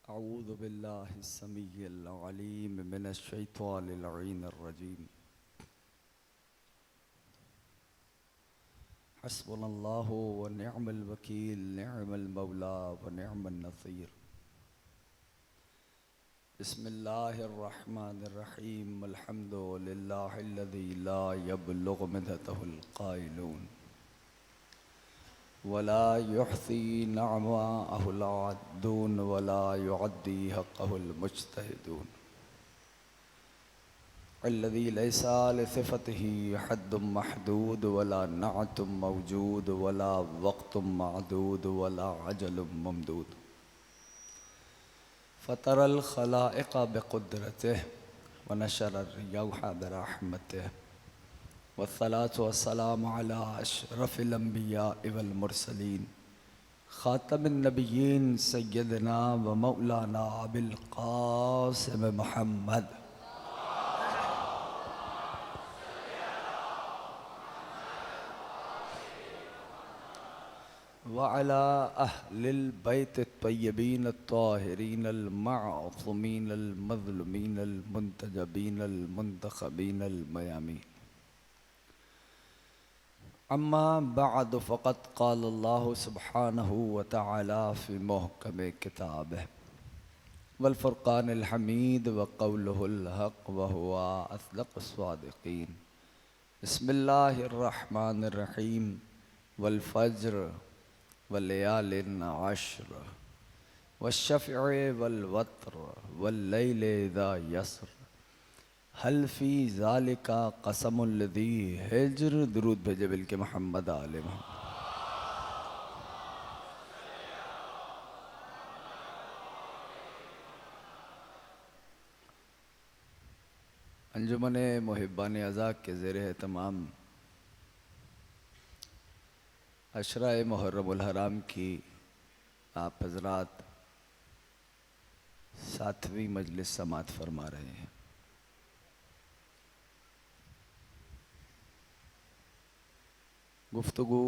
अऊज़ु बिल्लाहि समीइल अलीम मिनश शैतानिर रजीम। हस्बुनल्लाहु व निअमल वकील निअमल मौला व निअमन नसीर। बिस्मिल्लाहिर रहमानिर रहीम। अल्हम्दुलिल्लाहिल्लज़ी ला यबलुगु मिदतहुल क़ाइलून वला युहसी नअमाहुल आद्दून वला युअद्दी हक़्क़हुल मुज्तहिदून। अल्लज़ी लैसा लिसिफ़तिही हद्दुम महदूद वला नअतुम मौजूद वला वक़्तुम मअदूद वला अजलुम ममदूद। फ़तरल ख़लाइक़ बिक़ुद्रतिही व नशरर रियाह बिरहमतिही वस्सलातु वस्सलामु अला अशरफिल अंबियाइ वल मुरसलीन ख़ातमिन नबिय्यीन सय्यदना व मौलाना अबिल क़ासिम मुहम्मद व अला अहलिल बैत अत्तय्यबीन अत्ताहिरीन अल मअसूमीन अल मज़लूमीन अल मुंतजबीन अल मुंतखबीन अल मयामीन। अम्मा बअद फ़क़द क़ालल्लाहु सुब्हानहु व तआला फ़ी मुहकम किताबिही वल फ़ुरक़ानिल हमीद व क़ौलुहुल हक़ व हुवा अस्दक़ुस सादिक़ीन। बिस्मिल्लाहिर रहमानिर रहीम। वल फ़ज्र व लयालिन अश्र वश्शफ़इ वल वत्र वल लैलि इज़ा यसर हल फ़ी ज़ालिका क़समुल लज़ी हिज्र। दुरूद भेजे बिल्के मोहम्मद आले मोहम्मद। अंजुमन मुहिब्बान अज़ा के ज़ेर एहतमाम अशरा मुहर्रमुल हराम की आप हज़रात सातवीं मजलिस समात फरमा रहे हैं। गुफ्तगू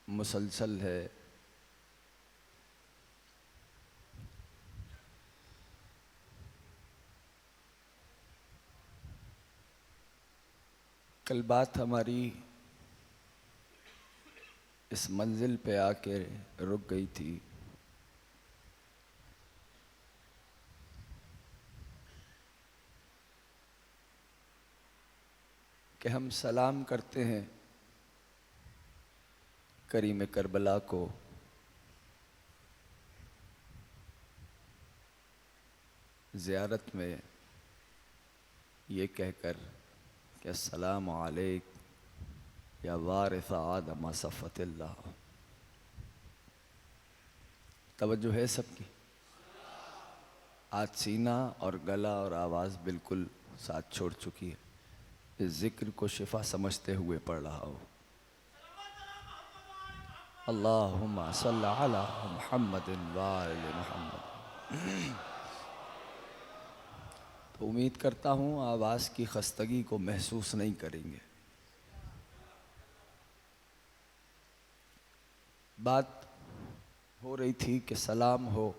मुसलसल है। कल बात हमारी इस मंजिल पे आके रुक गई थी कि हम सलाम करते हैं करीम करबला को, ज़ियारत में ये कहकर कि अस्सलामु अलैक या वारिस आदम सफ़तिल्लाह। तवज्जो है सबकी। आज सीना और गला और आवाज़ बिल्कुल साथ छोड़ चुकी है। इस ज़िक्र को शिफा समझते हुए पढ़ रहा हो। अल्लाहुम्मा सल्लि अला मुहम्मदिन व आले मुहम्मद। तो उम्मीद करता हूँ आवाज़ की खस्तगी को महसूस नहीं करेंगे। बात हो रही थी कि सलाम हो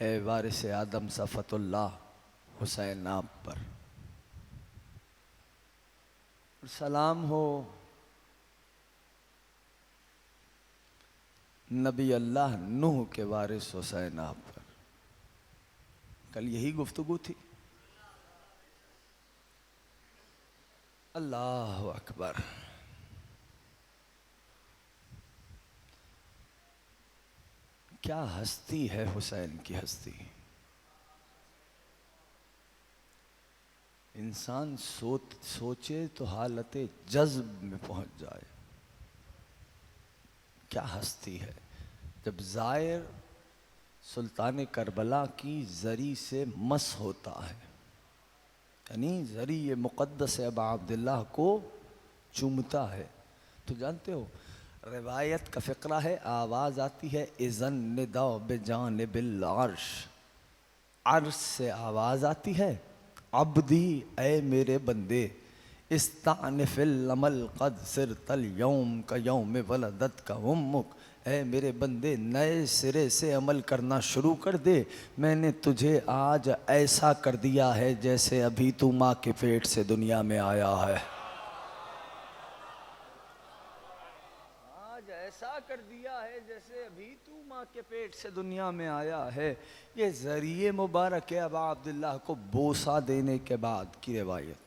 ए वारिस आदम सफ़तुल्लाह हुसैन आप पर, सलाम हो नबी अल्लाह नूह के वारिस हुसैन आप पर। कल यही गुफ्तगू थी। अल्लाह अकबर। क्या हस्ती है हुसैन की हस्ती। इंसान सोचे तो हालत जज्ब में पहुंच जाए। क्या हस्ती है। जब ज़ायर सुल्तान करबला की ज़री से मस होता है, यानी ज़री ये मुक़द्दस अबा अब्दुल्लाह को चूमता है, तो जानते हो रिवायत का फ़िक्रा है, आवाज़ आती है इज़न निदा बेजानिबिल अर्श। अर्श से आवाज़ आती है अब्दी ए मेरे बंदे इस्तानिफिल अमल कद सिर तल यौम का यौम वलदत का उम्मुक। ऐ मेरे बंदे नए सिरे से अमल करना शुरू कर दे, मैंने तुझे आज ऐसा कर दिया है जैसे अभी तू माँ के पेट से दुनिया में आया है। आज ऐसा कर दिया है जैसे अभी तू माँ के पेट से दुनिया में आया है। ये जरिए मुबारक है अबा अब्दुल्लाह को बोसा देने के बाद की रिवायत।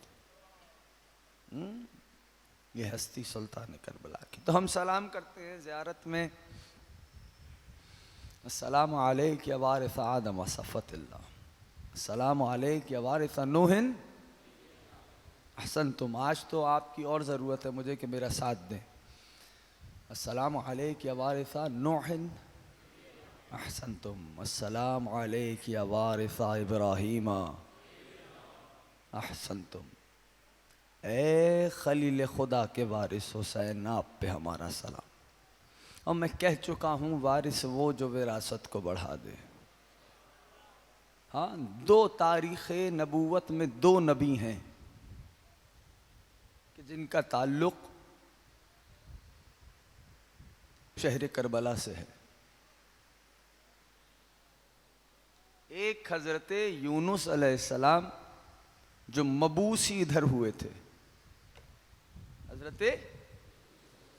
ये हस्ती सुल्तान करबला की। तो हम सलाम करते हैं ज़ियारत में, अस्सलामु अलैका या वारिस आदम व सफ़तिल्लाह, अस्सलामु अलैका या वारिस नूहिन अहसनतुम। आज तो आपकी और ज़रूरत है मुझे कि मेरा साथ दें। अस्सलामु अलैका या वारिस नूहिन अहसनतुम, अस्सलामु अलैका या वारिस इब्राहीम अहसनतुम। ए खलील खुदा के वारिस हुसैन, आप पे हमारा सलाम। और मैं कह चुका हूँ वारिस वो जो विरासत को बढ़ा दे। हाँ, दो तारीख़ नबूवत में दो नबी हैं कि जिनका ताल्लुक़ शहर करबला से है। एक हज़रत यूनुस अलैहिस्सलाम जो मबूसी इधर हुए थे, हज़रत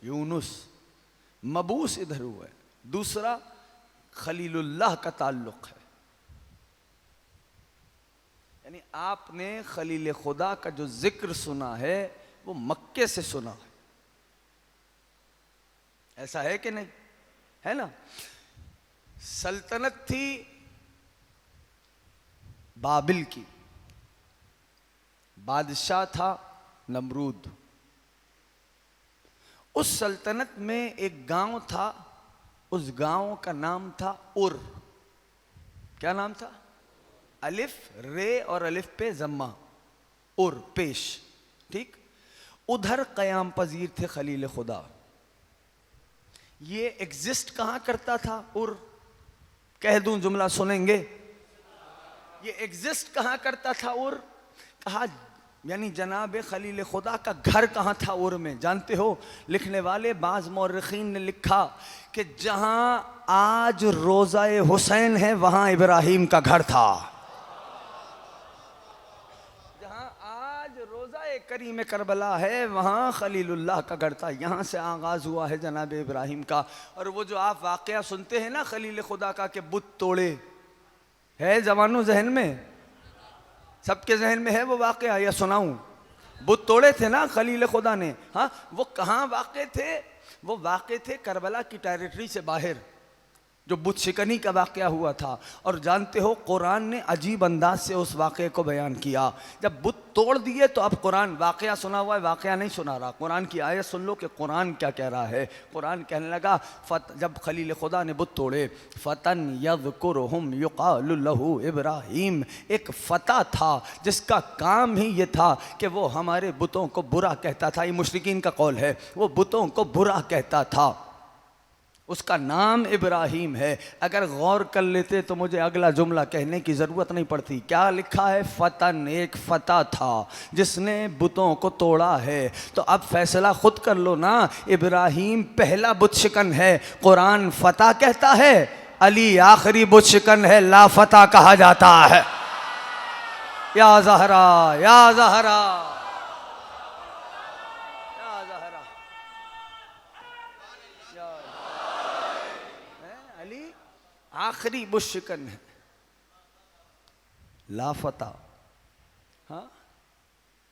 यूनुस मबूस इधर हुआ है। दूसरा खलीलुल्लाह का ताल्लुक़ है, यानी आपने खलील खुदा का जो जिक्र सुना है वो मक्के से सुना है। ऐसा है कि नहीं? है ना। सल्तनत थी बाबिल की, बादशाह था नमरूद। उस सल्तनत में एक गांव था, उस गांव का नाम था उर। क्या नाम था? अलिफ रे और अलिफ पे जम्मा, उर पेश, ठीक। उधर कयाम पजीर थे खलील खुदा। ये एग्जिस्ट कहाँ करता था उर? कह दूं जुमला सुनेंगे? ये एग्जिस्ट कहाँ करता था उर? कहा यानी जनाब खलील खुदा का घर कहाँ था उर में, जानते हो? लिखने वाले बाज़ मौर्रिखीन ने लिखा कि जहाँ आज रोज़ा-ए हुसैन है वहाँ इब्राहीम का घर था। जहाँ आज रोज़ा-ए करीम करबला है वहाँ खलीलुल्लाह का घर था। यहाँ से आगाज़ हुआ है जनाब इब्राहीम का। और वो जो आप वाक़या सुनते हैं ना खलील खुदा का कि बुत तोड़े, है जवानों जहन में? सबके जहन में है वो वाक़या या सुनाऊं? बुत तोड़े थे ना खलील खुदा ने। हाँ, वो कहाँ वाक़े थे? वो वाक़े थे करबला की टेरिटरी से बाहर, जो बुत शिकनी का वाक़या हुआ था। और जानते हो कुरान ने अजीब अंदाज से उस वाक़े को बयान किया। जब बुत तोड़ दिए तो अब कुरान वाक़या सुना हुआ है, वाक़या नहीं सुना रहा। कुरान की आयत सुन लो कि कुरान क्या कह रहा है। कुरान कहने लगा जब खलील खुदा ने बुत तोड़े, फ़तन यज़कुरुहुम युक़ालु लहू इब्राहीम, एक फ़ता था जिसका काम ही ये था कि वो हमारे बुतों को बुरा कहता था। ये मुशरिकीन का कौल है, वो बुतों को बुरा कहता था। उसका नाम इब्राहीम है। अगर गौर कर लेते तो मुझे अगला जुमला कहने की ज़रूरत नहीं पड़ती। क्या लिखा है? फ़तन, एक फ़ता था जिसने बुतों को तोड़ा है। तो अब फैसला खुद कर लो ना, इब्राहीम पहला बुत शिकन है, कुरान फ़ता कहता है, अली आखिरी बुत शिकन है, ला फ़ता कहा जाता है। या ज़हरा, या ज़हरा, आखिरी बुशिकन है, लाफता। हाँ,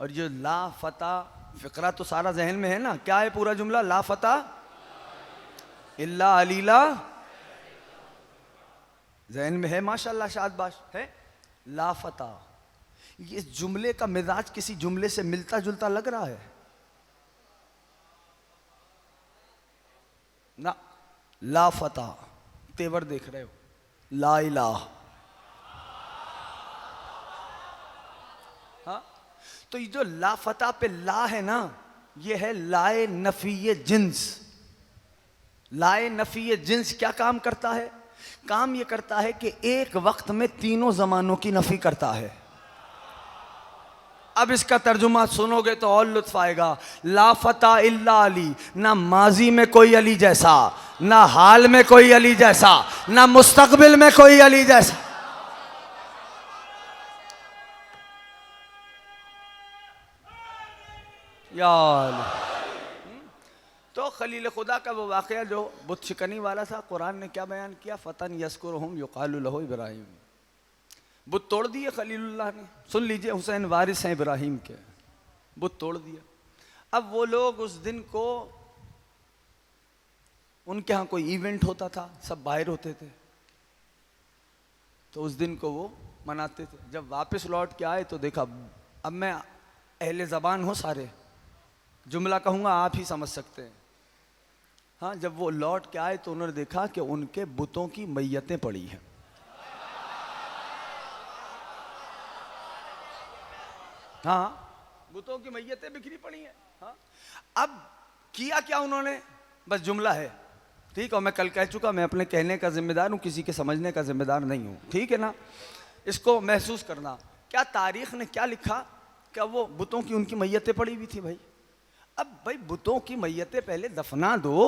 और जो लाफता फिक्रा तो सारा जहन में है ना। क्या है पूरा जुमला? लाफता इल्ला अलीला, जहन में है माशाल्लाह, शाबाश है। लाफता, ये जुमले का मिजाज किसी जुमले से मिलता जुलता लग रहा है ना। लाफता तेवर देख रहे हो, ला इलाह। हाँ, तो ये जो लाफता पे ला है ना, ये है लाए नफीये जिन्स। लाए नफीये जिन्स क्या काम करता है? काम ये करता है कि एक वक्त में तीनों जमानों की नफी करता है। अब इसका तर्जुमा सुनोगे तो और लुत्फ आएगा। ला फता इल्ला अली, ना माजी में कोई अली जैसा, ना हाल में कोई अली जैसा, ना मुस्तकबिल में कोई अली जैसा। यार तो खलील खुदा का वो वाक़या जो बुत शिकनी वाला था, कुरान ने क्या बयान किया? फतन यस्कुरुहुम युक़ालु लहू इब्राहिम। बुत तोड़ दिए खलीलुल्लाह ने। सुन लीजिए, हुसैन वारिस हैं इब्राहिम के, बुत तोड़ दिया। अब वो लोग उस दिन को, उनके यहाँ कोई इवेंट होता था, सब बाहर होते थे, तो उस दिन को वो मनाते थे। जब वापस लौट के आए तो देखा, अब मैं अहले ज़बान हूँ, सारे जुमला कहूँगा आप ही समझ सकते हैं। हाँ, जब वो लौट के आए तो उन्होंने देखा कि उनके बुतों की मैयतें पड़ी हैं। हाँ, बुतों की मैयतें बिखरी पड़ी हैं। हाँ, अब किया क्या उन्होंने? बस जुमला है, ठीक है, मैं कल कह चुका, मैं अपने कहने का जिम्मेदार हूँ, किसी के समझने का जिम्मेदार नहीं हूँ, ठीक है ना। इसको महसूस करना। क्या तारीख ने क्या लिखा? क्या वो बुतों की उनकी मैयतें पड़ी हुई थी भाई। अब भाई बुतों की मैयतें पहले दफना दो,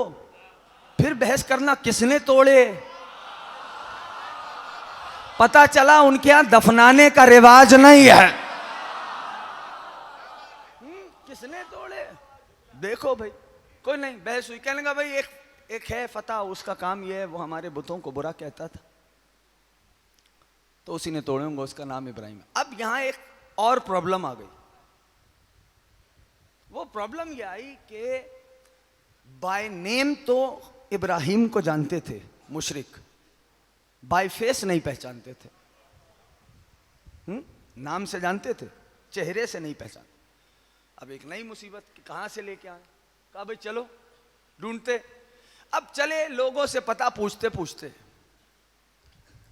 फिर बहस करना किसने तोड़े। पता चला उनके यहाँ दफनाने का रिवाज नहीं है। किसने तोड़े? देखो भाई, कोई नहीं, बहस हुई, कहने का भाई एक है फता, उसका काम ये है, वो हमारे बुतों को बुरा कहता था, तो उसी ने तोड़े होंगे, उसका नाम इब्राहिम है। अब यहां एक और प्रॉब्लम आ गई। वो प्रॉब्लम ये आई कि बाय नेम तो इब्राहिम को जानते थे मुशरिक, बाय फेस नहीं पहचानते थे। नाम से जानते थे, चेहरे से नहीं पहचानते। अब एक नई मुसीबत कहां से लेके आए? कहा भाई चलो ढूंढते। अब चले लोगों से पता पूछते पूछते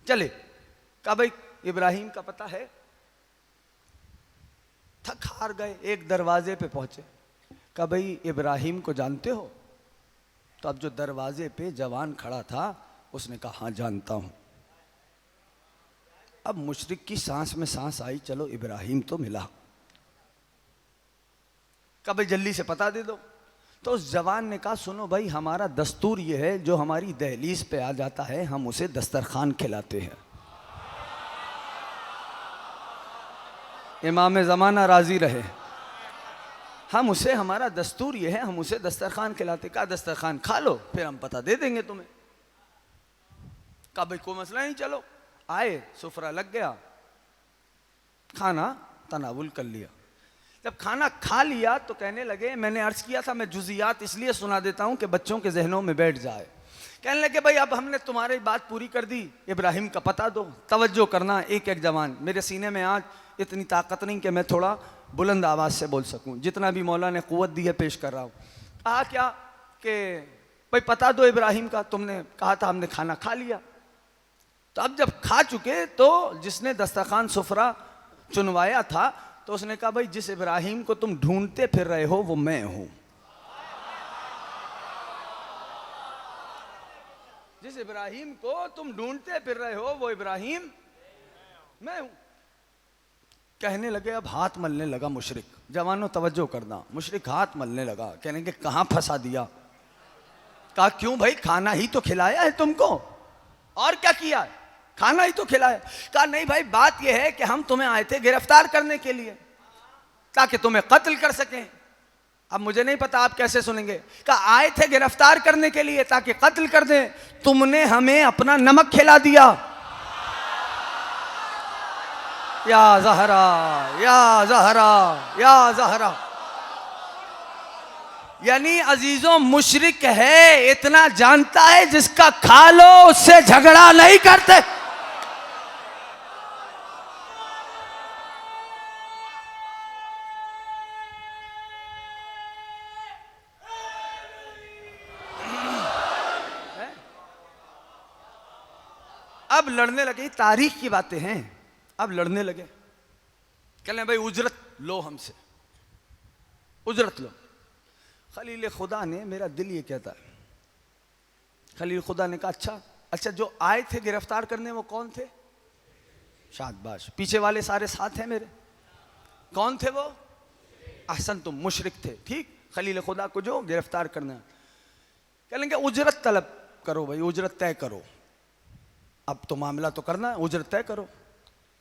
चले, कहा भाई इब्राहिम का पता है? थक हार गए, एक दरवाजे पे पहुंचे, कहा भाई इब्राहिम को जानते हो? तो अब जो दरवाजे पे जवान खड़ा था उसने कहा हाँ जानता हूं। अब मुशरिक की सांस में सांस आई, चलो इब्राहिम तो मिला, कहा भाई जल्दी से पता दे दो। तो उस जवान ने कहा सुनो भाई, हमारा दस्तूर ये है, जो हमारी दहलीज पे आ जाता है हम उसे दस्तरखान खिलाते हैं। इमाम ज़माना राजी रहे, हम उसे, हमारा दस्तूर ये है, हम उसे दस्तरखान खिलाते। कहा दस्तरखान खा लो, फिर हम पता दे देंगे तुम्हें। कहा भाई कोई मसला नहीं, चलो। आए, सुफरा लग गया, खाना तनावुल कर लिया। जब खाना खा लिया तो कहने लगे, मैंने अर्ज किया था, मैं जुजियात इसलिए सुना देता हूं कि बच्चों के जहनों में बैठ जाए। कहने लगे भाई अब हमने तुम्हारी बात पूरी कर दी, इब्राहिम का पता दो। तवज्जो करना, एक एक जवान, मेरे सीने में आज इतनी ताकत नहीं कि मैं थोड़ा बुलंद आवाज़ से बोल सकूं, जितना भी मौला ने कुव्वत दी है पेश कर रहा हूं। कहा क्या कि भाई पता दो इब्राहिम का, तुमने कहा था, हमने खाना खा लिया। तो अब जब खा चुके तो जिसने दस्तरखान सुफरा चुनवाया था, तो उसने कहा भाई जिस इब्राहिम को तुम ढूंढते फिर रहे हो वो मैं हूं। जिस इब्राहिम को तुम ढूंढते फिर रहे हो वो इब्राहिम मैं हूं। कहने लगे, अब हाथ मलने लगा मुशरिक। जवानों तवज्जो करना, मुशरिक हाथ मलने लगा, कहने के कहां फंसा दिया। कहा क्यों भाई, खाना ही तो खिलाया है तुमको, और क्या किया है, खाना ही तो खिलाया। कहा नहीं भाई, बात यह है कि हम तुम्हें आए थे गिरफ्तार करने के लिए, ताकि तुम्हें कत्ल कर सकें। अब मुझे नहीं पता आप कैसे सुनेंगे। कहा आए थे गिरफ्तार करने के लिए ताकि कत्ल कर दें, तुमने हमें अपना नमक खिला दिया। या ज़हरा, या ज़हरा, या ज़हरा। यानी अजीजों, मुशरिक है, इतना जानता है जिसका खा लो उससे झगड़ा नहीं करते। अब लड़ने लगे, तारीख की बातें हैं। अब लड़ने लगे, कहने भाई उजरत लो, हमसे उजरत लो। खलील खुदा ने, मेरा दिल ये कहता है, खलील खुदा ने कहा अच्छा जो आए थे गिरफ्तार करने वो कौन थे? शाबाश, पीछे वाले सारे साथ हैं मेरे, कौन थे वो? अहसन, तुम मुशरिक थे। ठीक, खलील खुदा को जो गिरफ्तार करना, कहेंगे उजरत तलब करो भाई, उजरत तय करो। अब तो मामला तो करना है, उजरत तय करो।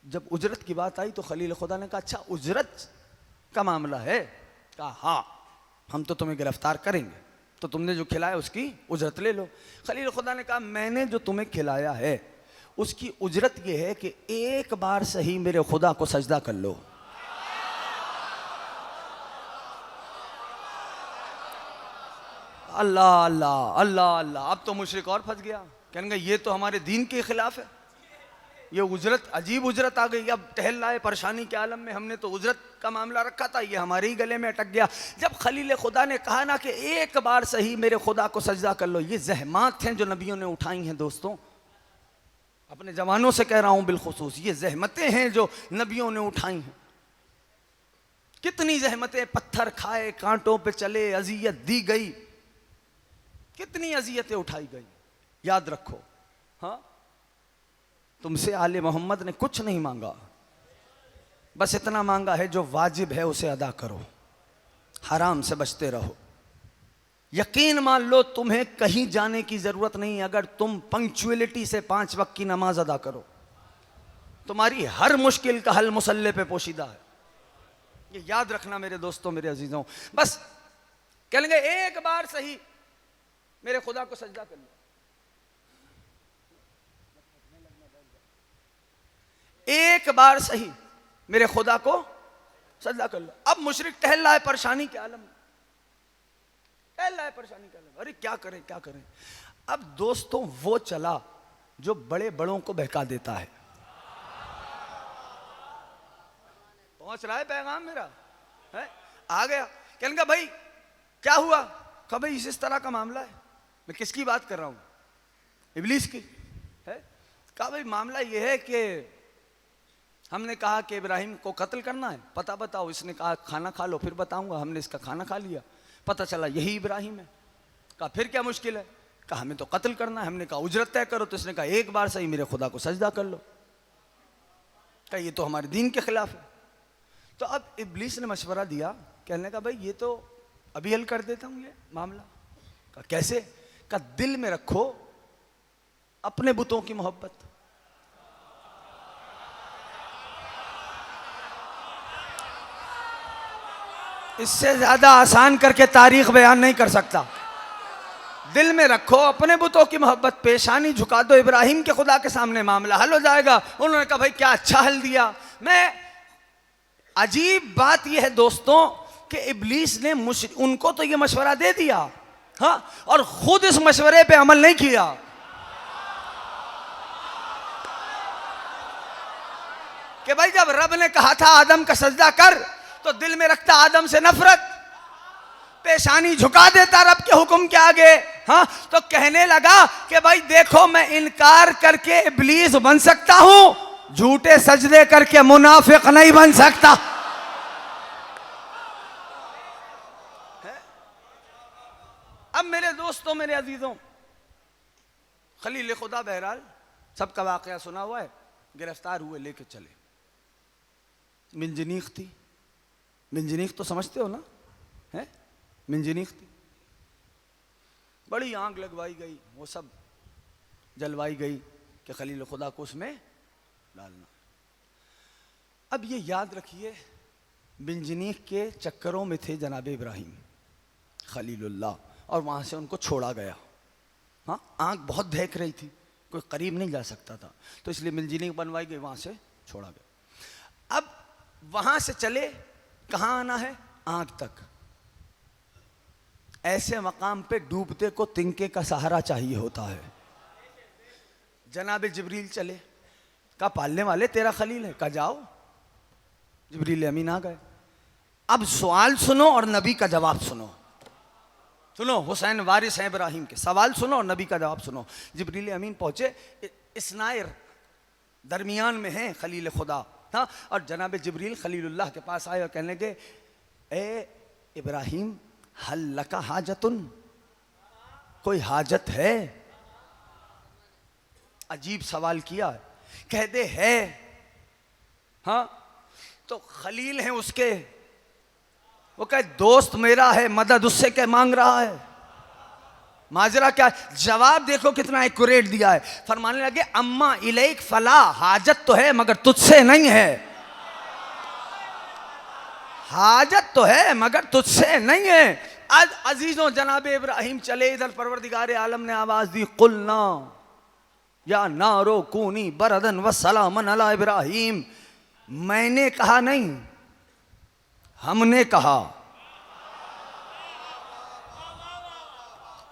जब उजरत की बात आई तो खलील खुदा ने कहा अच्छा उजरत का मामला है? कहा हाँ, हम तो तुम्हें गिरफ्तार करेंगे, तो तुमने जो खिलाया उसकी उजरत ले लो। खलील खुदा ने कहा मैंने जो तुम्हें खिलाया है उसकी उजरत यह है कि एक बार सही मेरे खुदा को सजदा कर लो। अल्लाह अल्लाह अल्लाह अल्लाह। अब तो मुशरिक और फंस गया, कहेंगे ये तो हमारे दीन के खिलाफ है, ये उजरत, अजीब उजरत आ गई। अब टहल रहा है परेशानी के आलम में, हमने तो उजरत का मामला रखा था, ये हमारे ही गले में अटक गया। जब खलील खुदा ने कहा ना कि एक बार सही मेरे खुदा को सजदा कर लो, ये जहमत हैं जो नबियों ने उठाई हैं दोस्तों, अपने जवानों से कह रहा हूं बिलखुसूस, ये जहमतें हैं जो नबियों ने उठाई हैं। कितनी जहमतें, पत्थर खाए, कांटों पे चले, अजियत दी गई, कितनी अजियतें उठाई गई। याद रखो, हाँ, तुमसे आले मोहम्मद ने कुछ नहीं मांगा, बस इतना मांगा है जो वाजिब है उसे अदा करो, हराम से बचते रहो। यकीन मान लो तुम्हें कहीं जाने की जरूरत नहीं, अगर तुम पंक्चुअलिटी से 5 वक्त की नमाज अदा करो, तुम्हारी हर मुश्किल का हल मुसल्ले पे पोशीदा है। ये याद रखना मेरे दोस्तों, मेरे अजीजों। बस कहेंगे एक बार सही मेरे खुदा को सजदा कर लो, एक बार सही मेरे खुदा को सजदा कर लो। अब मुशरिक टहल रहा है परेशानी के आलम में, टहल रहा है परेशानी के आलम में, अरे क्या करें क्या करें। अब दोस्तों वो चला जो बड़े बड़ों को बहका देता है। पहुंच रहा है पैगाम मेरा है? आ गया, कहने भाई क्या हुआ? कहा भाई इस तरह का मामला है। मैं किसकी बात कर रहा हूं? इब्लीस की है। कहा भाई मामला यह है कि हमने कहा कि इब्राहिम को कत्ल करना है, पता बताओ। इसने कहा खाना खा लो फिर बताऊंगा। हमने इसका खाना खा लिया, पता चला यही इब्राहिम है। कहा फिर क्या मुश्किल है? कहा हमें तो कत्ल करना है। हमने कहा उजरत तय करो, तो इसने कहा एक बार सही मेरे खुदा को सजदा कर लो। कहा ये तो हमारे दीन के खिलाफ है। तो अब इब्लीस ने मशवरा दिया, कहने का भाई ये तो अभी हल कर देता हूं ये मामला। कहा कैसे? कहा दिल में रखो अपने बुतों की मोहब्बत। इससे ज्यादा आसान करके तारीख बयान नहीं कर सकता। दिल में रखो अपने बुतों की मोहब्बत, पेशानी झुका दो इब्राहिम के खुदा के सामने, मामला हल हो जाएगा। उन्होंने कहा भाई क्या अच्छा हल दिया। मैं, अजीब बात यह है दोस्तों कि इब्लीस ने उनको तो यह मशवरा दे दिया, हाँ, और खुद इस मशवरे पे अमल नहीं किया। कि भाई जब रब ने कहा था आदम का सजदा कर, तो दिल में रखता आदम से नफरत, पेशानी झुका देता रब के हुक्म के आगे, हाँ। तो कहने लगा कि भाई देखो मैं इनकार करके इब्लीस बन सकता हूं, झूठे सजदे करके मुनाफिक नहीं बन सकता। अब मेरे दोस्तों, मेरे अजीजों, खलील खुदा बहरहाल सबका वाकया सुना हुआ है, गिरफ्तार हुए, लेके चले। मिंजनीक थी, मिंजनीक तो समझते हो ना, है? मिंजनीक थी, बड़ी आग लगवाई गई, वो सब जलवाई गई कि खलील खुदा को उसमें डालना। अब ये याद रखिए, मिंजनीक के चक्करों में थे जनाब इब्राहिम खलीलुल्लाह, और वहां से उनको छोड़ा गया। हाँ, आंख बहुत देख रही थी, कोई करीब नहीं जा सकता था, तो इसलिए मिंजनीक बनवाई गई, वहां से छोड़ा गया। अब वहां से चले, कहां आना है? आग तक। ऐसे मकाम पे डूबते को तिनके का सहारा चाहिए होता है। जनाब जिब्रील चले, कहा पालने वाले तेरा खलील है, कहा जाओ। जिब्रील अमीन आ गए। अब सवाल सुनो और नबी का जवाब सुनो। सुनो, हुसैन वारिस हैं इब्राहिम के, सवाल सुनो और नबी का जवाब सुनो। जिब्रील अमीन पहुंचे, इस्नायर दरमियान में है खलील खुदा, हाँ, और जनाब जिब्रील खलीलुल्लाह के पास आए और कहने लगे, ए इब्राहिम हल लका हाजतुन, कोई हाजत है? अजीब सवाल किया। कह दे है, हाँ। तो खलील हैं उसके, वो कहे दोस्त मेरा है, मदद उससे क्या मांग रहा है? माजरा क्या? जवाब देखो कितना एक्यूरेट दिया है। फरमाने लगे अम्मा इलैक फला, हाजत तो है मगर तुझसे नहीं है। हाजत तो है मगर तुझसे नहीं है। आज अजीजों जनाब इब्राहिम चले इधर, परवरदिगार आलम ने आवाज दी कुलना या नारो कूनी बरदन व सलामन अला इब्राहिम। मैंने कहा नहीं, हमने कहा।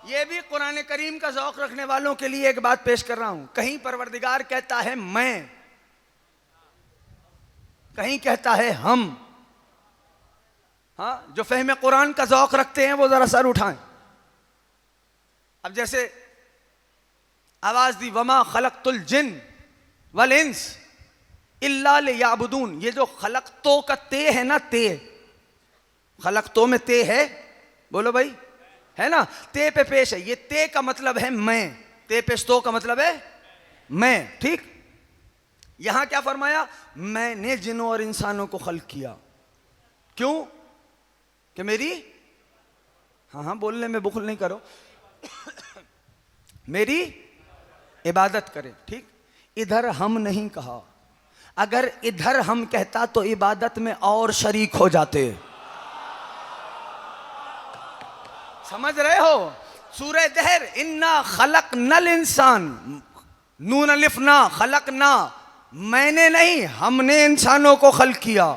ये भी कुरान करीम का ज़ौक़ रखने वालों के लिए एक बात पेश कर रहा हूं। कहीं परवरदिगार कहता है मैं, कहीं कहता है हम। हाँ, जो फ़हम कुरान का ज़ौक़ रखते हैं वो जरा सर उठाएं। अब जैसे आवाज दी वमा खलक़तुल जिन वल इंस इल्ला लियाबुदून। ये जो खलक़तो का ते है ना, ते खलक़तो में ते है, बोलो भाई, है ना? ते पे पेश है, ये ते का मतलब है मैं, ते पेश तो का मतलब है मैं। ठीक, यहां क्या फरमाया? मैंने जिन्नों और इंसानों को खल्क किया। क्यों? कि मेरी, हाँ हाँ बोलने में बुखल नहीं करो, मेरी इबादत करें। ठीक, इधर हम नहीं कहा। अगर इधर हम कहता तो इबादत में और शरीक हो जाते। समझ रहे हो? सूरह दहर, इन्ना खलक़नल इंसान, नून अलिफ ना, खलक़ना, मैंने नहीं हमने इंसानों को खल्क किया।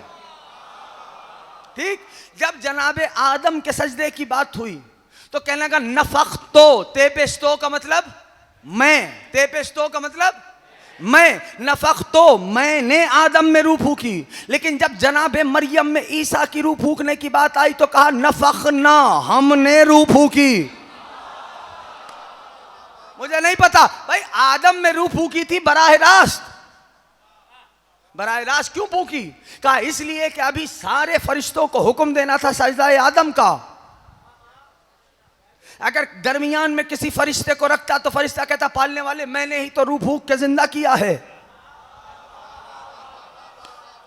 ठीक, जब जनाबे आदम के सजदे की बात हुई तो कहने लगा नफख्तो, ते पेश्तो का मतलब मैं, ते पेश्तो का मतलब मैं, नफख्तो मैंने आदम में रूह फूकी। लेकिन जब जनाबे मरियम में ईसा की रूह फूकने की बात आई तो कहा नफखना, हमने रूह फूकी। मुझे नहीं पता भाई, आदम में रूह फूकी थी बराह रास्त। बराह रास्त क्यों फूकी? कहा इसलिए कि अभी सारे फरिश्तों को हुक्म देना था सजदा आदम का। अगर दरमियान में किसी फरिश्ते को रखता तो फरिश्ता कहता पालने वाले मैंने ही तो रूह फूक के जिंदा किया है।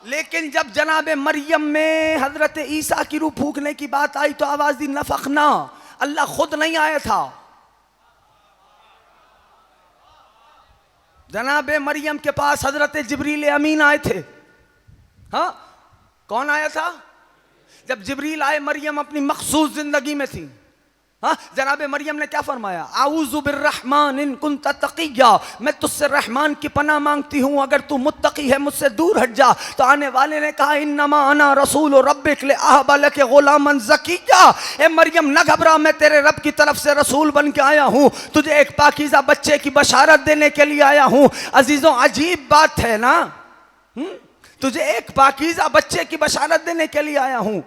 लेकिन जब जनाबे मरियम में हजरत ईसा की रूह फूकने की बात आई तो आवाज दी नफखना। अल्लाह खुद नहीं आया था, जनाबे मरियम के पास हजरत जिब्रील अमीन आए थे। हाँ, कौन आया था? जब जिब्रील आए, मरियम अपनी मखसूस जिंदगी में थी। हाँ, जनाबे मरियम ने क्या फरमाया? आऊज़ु बिर्रहमान इन कुंत तक़िया, मैं तुझसे रहमान की पनाह मांगती हूँ, अगर तू मुत्तकी है मुझसे दूर हट जा। तो आने वाले ने कहा इन्नमा अना रसूल रब्बिक लिअहब लक गुलामन ज़किया। ए मरियम न घबरा, मैं तेरे रब की तरफ से रसूल बन के आया हूँ, तुझे एक पाकीज़ा बच्चे की बशारत देने के लिए आया हूँ। अजीज़ों, अजीब बात है ना, तुझे एक पाकीज़ा बच्चे की बशारत देने के लिए आया हूँ।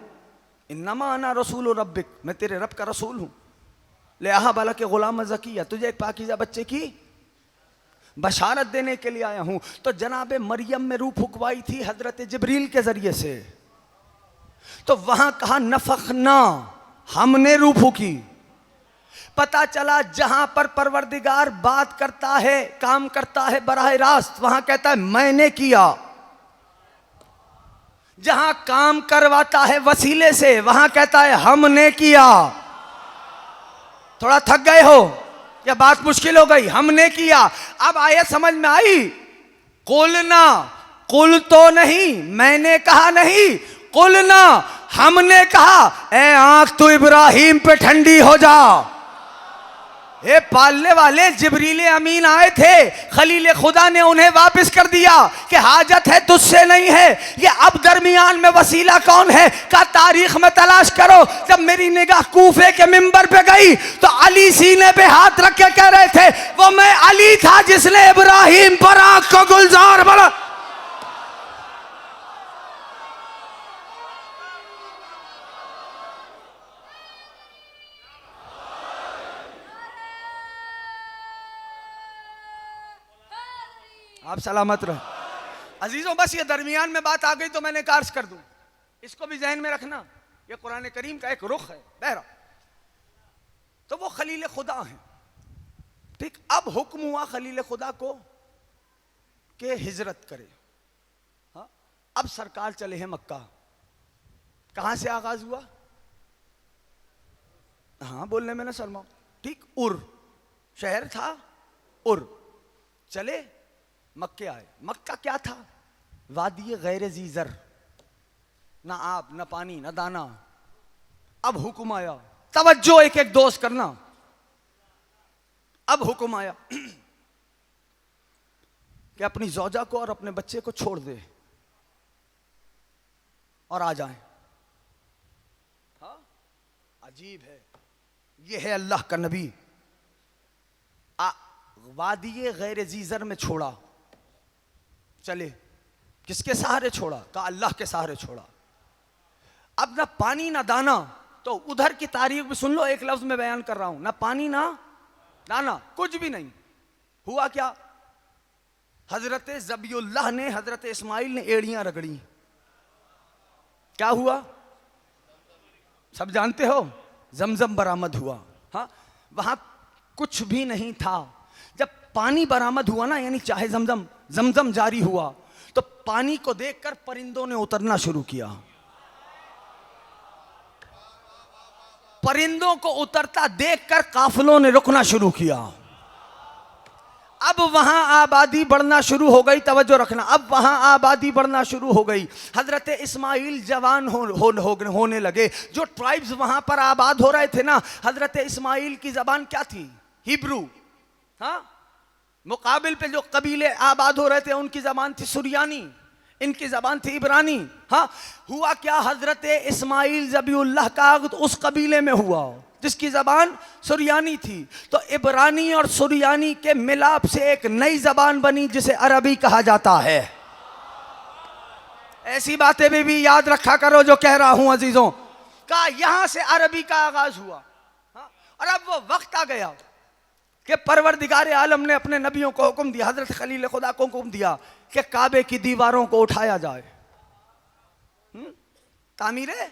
इन्नमा अना रसूल रब्बिक, मैं तेरे रब का रसूल हूँ। लिअहब लक गुलाम ज़किया, तुझे एक पाकीज़ा बच्चे की बशारत देने के लिए आया हूं। तो जनाबे मरियम में रूह फुकवाई थी हजरत जिब्रील के जरिए से। तो वहां कहा नफखना, हमने रूह फूकी। पता चला जहां पर परवरदिगार बात करता है, काम करता है बराह रास्त, वहां कहता है मैंने किया। जहां काम करवाता है वसीले से, वहां कहता है हमने किया। थोड़ा थक गए हो या बात मुश्किल हो गई? हमने किया। अब आयत समझ में आई? कुलना, कुल तो नहीं, मैंने कहा नहीं, कुलना, हमने कहा ए आंख तू इब्राहिम पे ठंडी हो जा। ये पालने वाले जिब्रील अमीन आए थे, खलील खुदा ने उन्हें वापस कर दिया कि हाजत है तुझसे नहीं है। ये अब दरमियान में वसीला कौन है का तारीख में तलाश करो। जब मेरी निगाह कूफे के मिंबर पे गई तो अली सीने पे हाथ रख के कह रहे थे वो मैं अली था जिसने इब्राहिम पर आंख को गुलजार बना। आप सलामत रहे। अजीजों, बस ये दरमियान में बात आ गई तो मैंने कार्ज कर दूं, इसको भी जहन में रखना। ये कुरान करीम का एक रुख है। बहरा तो वो खलील खुदा हैं। ठीक, अब हुक्म हुआ खलील खुदा को कि हिजरत करे। हाँ, अब सरकार चले हैं मक्का। कहां से आगाज हुआ? हाँ, बोलने में ना शर्माओ, ठीक, उर शहर था, उर चले, मक्के आए। मक्का क्या था? वादी गैर जीजर, ना आब, ना पानी, ना दाना। अब हुक्म आया, तवज्जो, एक एक दोस्त करना। अब हुक्म आया कि अपनी जौजा को और अपने बच्चे को छोड़ दे और आ जाएं। हाँ, अजीब है, ये है अल्लाह का नबी। वादी गैर जीजर में छोड़ा, चले। किसके सहारे छोड़ा? कहा अल्लाह के सहारे छोड़ा। अब ना पानी ना दाना, तो उधर की तारीख भी सुन लो, एक लफ्ज में बयान कर रहा हूं, ना पानी ना दाना, कुछ भी नहीं। हुआ क्या? हजरत ज़बीउल्लाह ने, हजरत इस्माइल ने एड़ियां रगड़ी। क्या हुआ? सब जानते हो, जमजम बरामद हुआ। हाँ, वहां कुछ भी नहीं था। जब पानी बरामद हुआ ना, यानी चाहे जमजम जारी हुआ, तो पानी को देखकर परिंदों ने उतरना शुरू किया। परिंदों को उतरता देखकर काफिलों ने रुकना शुरू किया। अब वहां आबादी बढ़ना शुरू हो गई, तवज्जो रखना, अब वहां आबादी बढ़ना शुरू हो गई। हजरत इस्माइल जवान होने लगे। जो ट्राइब्स वहां पर आबाद हो रहे थे ना, हजरत इस्माइल की जबान क्या थी? हिब्रू। हाँ, मुकाबिल पे जो कबीले आबाद हो रहे थे उनकी जबान थी सुरियानी, इनकी जबान थी इब्रानी। हाँ, हुआ क्या? हजरत इस्माइल ज़बीउल्लाह का अक़्द उस कबीले में हुआ जिसकी जबान सुरियानी थी। तो इब्रानी और सुरियानी के मिलाप से एक नई जबान बनी जिसे अरबी कहा जाता है। ऐसी बातें भी याद रखा करो जो कह रहा हूं अजीजों का, यहां से अरबी का आगाज हुआ। हाँ? और अब वो वक्त आ गया कि परवरदिगार आलम ने अपने नबियों को हुक्म दिया, हजरत खलील खुदा को हुक्म दिया कि काबे की दीवारों को उठाया जाए। तामीरे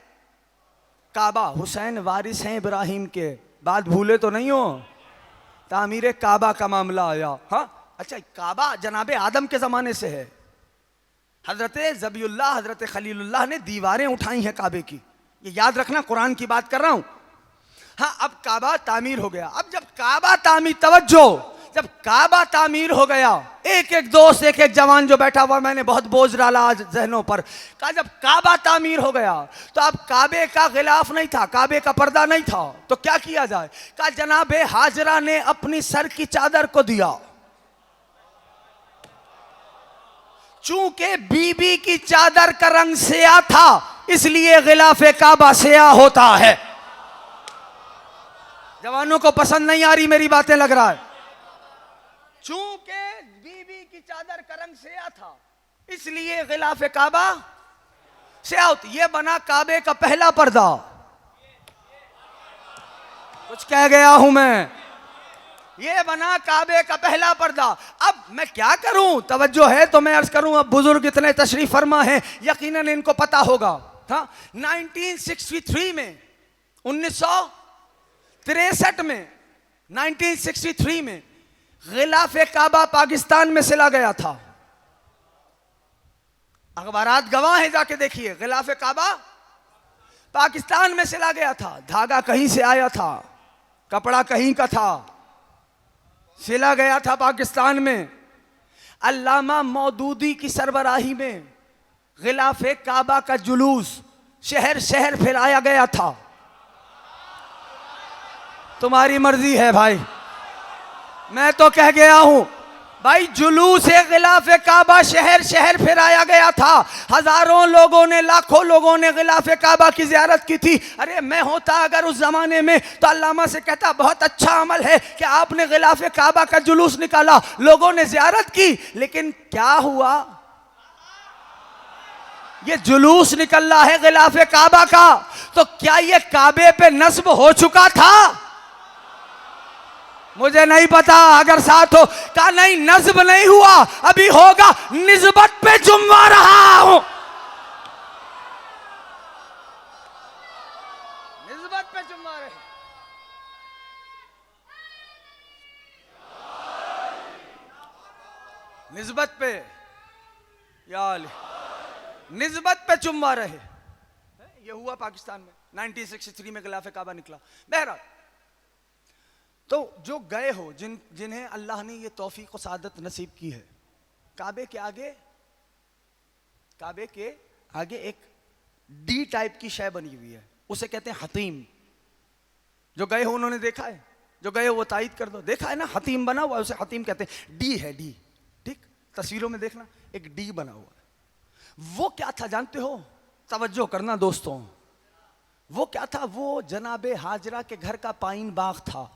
काबा, हुसैन वारिस हैं इब्राहिम के, बात भूले तो नहीं हो। तामीरे काबा का मामला आया। हाँ, अच्छा, काबा जनाबे आदम के जमाने से है। हजरत ज़बीउल्लाह, हजरत खलीलुल्लाह ने दीवारें उठाई हैं काबे की, ये याद रखना, कुरान की बात कर रहा हूं। हाँ, अब काबा तामीर हो गया। अब जब काबा तामीर, तवज्जो, जब काबा तामीर हो गया, एक एक दोस्त, एक एक जवान जो बैठा हुआ, मैंने बहुत बोझ डाला आज जहनों पर, कहा जब काबा तामीर हो गया तो अब काबे का गिलाफ नहीं था, काबे का पर्दा नहीं था, तो क्या किया जाए? कहा जनाबे हाजरा ने अपनी सर की चादर को दिया। चूंकि बीबी की चादर का रंग स्याह था, इसलिए गिलाफे काबा स्याह होता है। जवानों को पसंद नहीं आ रही मेरी बातें, लग रहा है। चूंकि बीबी की चादर का रंग स्याह था, इसलिए गिलाफे काबा स्याह होती। ये बना काबे का पहला पर्दा। कुछ कह गया हूं मैं? ये बना काबे का पहला पर्दा। अब मैं क्या करूं? तवज्जो है तो मैं अर्ज करूं। अब बुजुर्ग इतने तशरीफ फरमा हैं, यकीनन इनको पता होगा। हाँ, 1963 में, 1963 में, 1963 में गिलाफे काबा पाकिस्तान में सिला गया था। अखबारात गवाह हैं, जाके देखिए। गिलाफे काबा पाकिस्तान में सिला गया था। धागा कहीं से आया था, कपड़ा कहीं का था, सिला गया था पाकिस्तान में। अल्लामा मौदूदी की सरबराही में गिलाफे काबा का जुलूस शहर शहर फैलाया गया था। तुम्हारी मर्जी है भाई, मैं तो कह गया हूं भाई, जुलूस गिलाफे काबा शहर शहर फिराया गया था। हजारों लोगों ने, लाखों लोगों ने गिलाफे काबा की जियारत की थी। अरे मैं होता अगर उस जमाने में तो अल्लामा से कहता बहुत अच्छा अमल है कि आपने गिलाफे काबा का जुलूस निकाला, लोगों ने जियारत की। लेकिन क्या हुआ? ये जुलूस निकल रहा है गिलाफे काबा का, तो क्या ये काबे पे नस्ब हो चुका था? मुझे नहीं पता, अगर साथ हो। कहा नहीं, नस्ब नहीं हुआ, अभी होगा। निस्बत पे जुम्मा रहा हूं, निस्बत पे जुम्मा रहे। निस्बत पे, या निस्बत पे चुम्मा रहे। ये हुआ पाकिस्तान में 1963 में गिलाफ काबा निकला। बहरहाल, तो जो गए हो, जिन्हें अल्लाह ने ये तौफीक और सादत नसीब की है, काबे के आगे एक डी टाइप की शय बनी हुई है, उसे कहते हैं हतीम। जो गए हो उन्होंने देखा है, जो गए हो वो तायद कर दो, देखा है ना, हतीम बना हुआ है, उसे हतीम कहते हैं। डी है, डी, ठीक, तस्वीरों में देखना एक डी बना हुआ है। वो क्या था जानते हो? तवज्जो करना दोस्तों, वो क्या था? वो जनाबे हाजरा के घर का पाइन बाग था।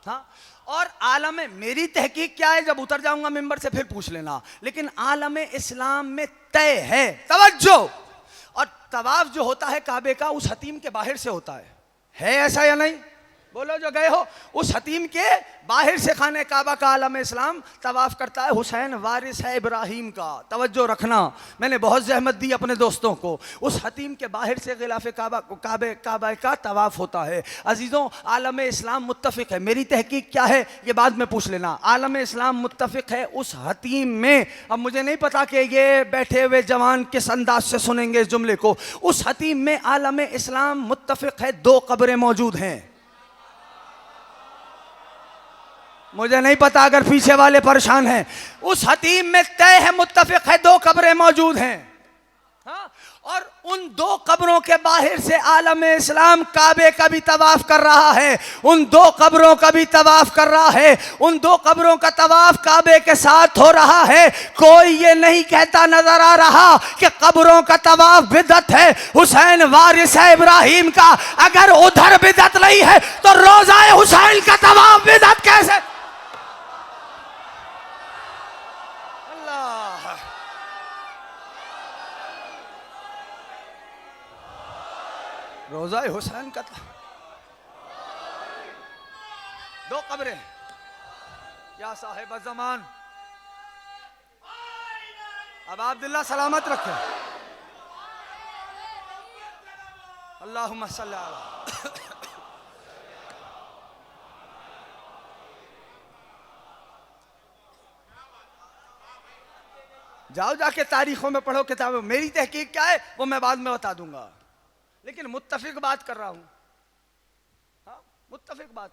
हाँ, और आलम, मेरी तहकीक क्या है, जब उतर जाऊंगा मिंबर से फिर पूछ लेना, लेकिन आलम इस्लाम में तय है, तवज्जो, और तवाफ जो होता है काबे का उस हतीम के बाहर से होता है ऐसा या नहीं? बोलो जो गए हो, उस हतीम के बाहर से खाने काबा का आलम इस्लाम तवाफ करता है। हुसैन वारिस है इब्राहिम का, तवज्जो रखना, मैंने बहुत जहमत दी अपने दोस्तों को। उस हतीम के बाहर से गिलाफ काबा का तवाफ होता है। अजीज़ों, आलम इस्लाम मुत्तफ़िक है, मेरी तहकीक क्या है ये बाद में पूछ लेना। आलम इस्लाम मुत्तफ़िक है उस हतीम में। अब मुझे नहीं पता कि ये बैठे हुए जवान किस अंदाज से सुनेंगे इस जुमले को। उस हतीम में आलम इस्लाम मुत्तफ़िक है, 2 कब्रें मौजूद हैं। मुझे नहीं पता अगर पीछे वाले परेशान हैं, उस हतीम में तय है, मुत्तफिक है, 2 कब्रें मौजूद हैं। हाँ, और उन 2 कब्रों के बाहर से आलम इस्लाम काबे का भी तवाफ कर रहा है, उन 2 कब्रों का भी तवाफ कर रहा है। उन 2 कब्रों का तवाफ काबे के साथ हो रहा है। कोई ये नहीं कहता नजर आ रहा कि कब्रों का तवाफ बिदअत है। हुसैन वारिस है इब्राहिम का, अगर उधर बिदअत नहीं है तो रोज़ाए हुसैन का तवाफ बिदअत कैसे? रोज़ा हुसैन का 2 कब्रें, या साहिब ज़मान, अब अब्दुल्ला सलामत रखे। अल्लाहुम्मा सल्ली अला। जाओ जाके तारीखों में पढ़ो किताबों, मेरी तहकीक क्या है वो मैं बाद में बता दूंगा, लेकिन मुत्तफिक बात कर रहा हूं। हाँ, मुत्तफिक बात,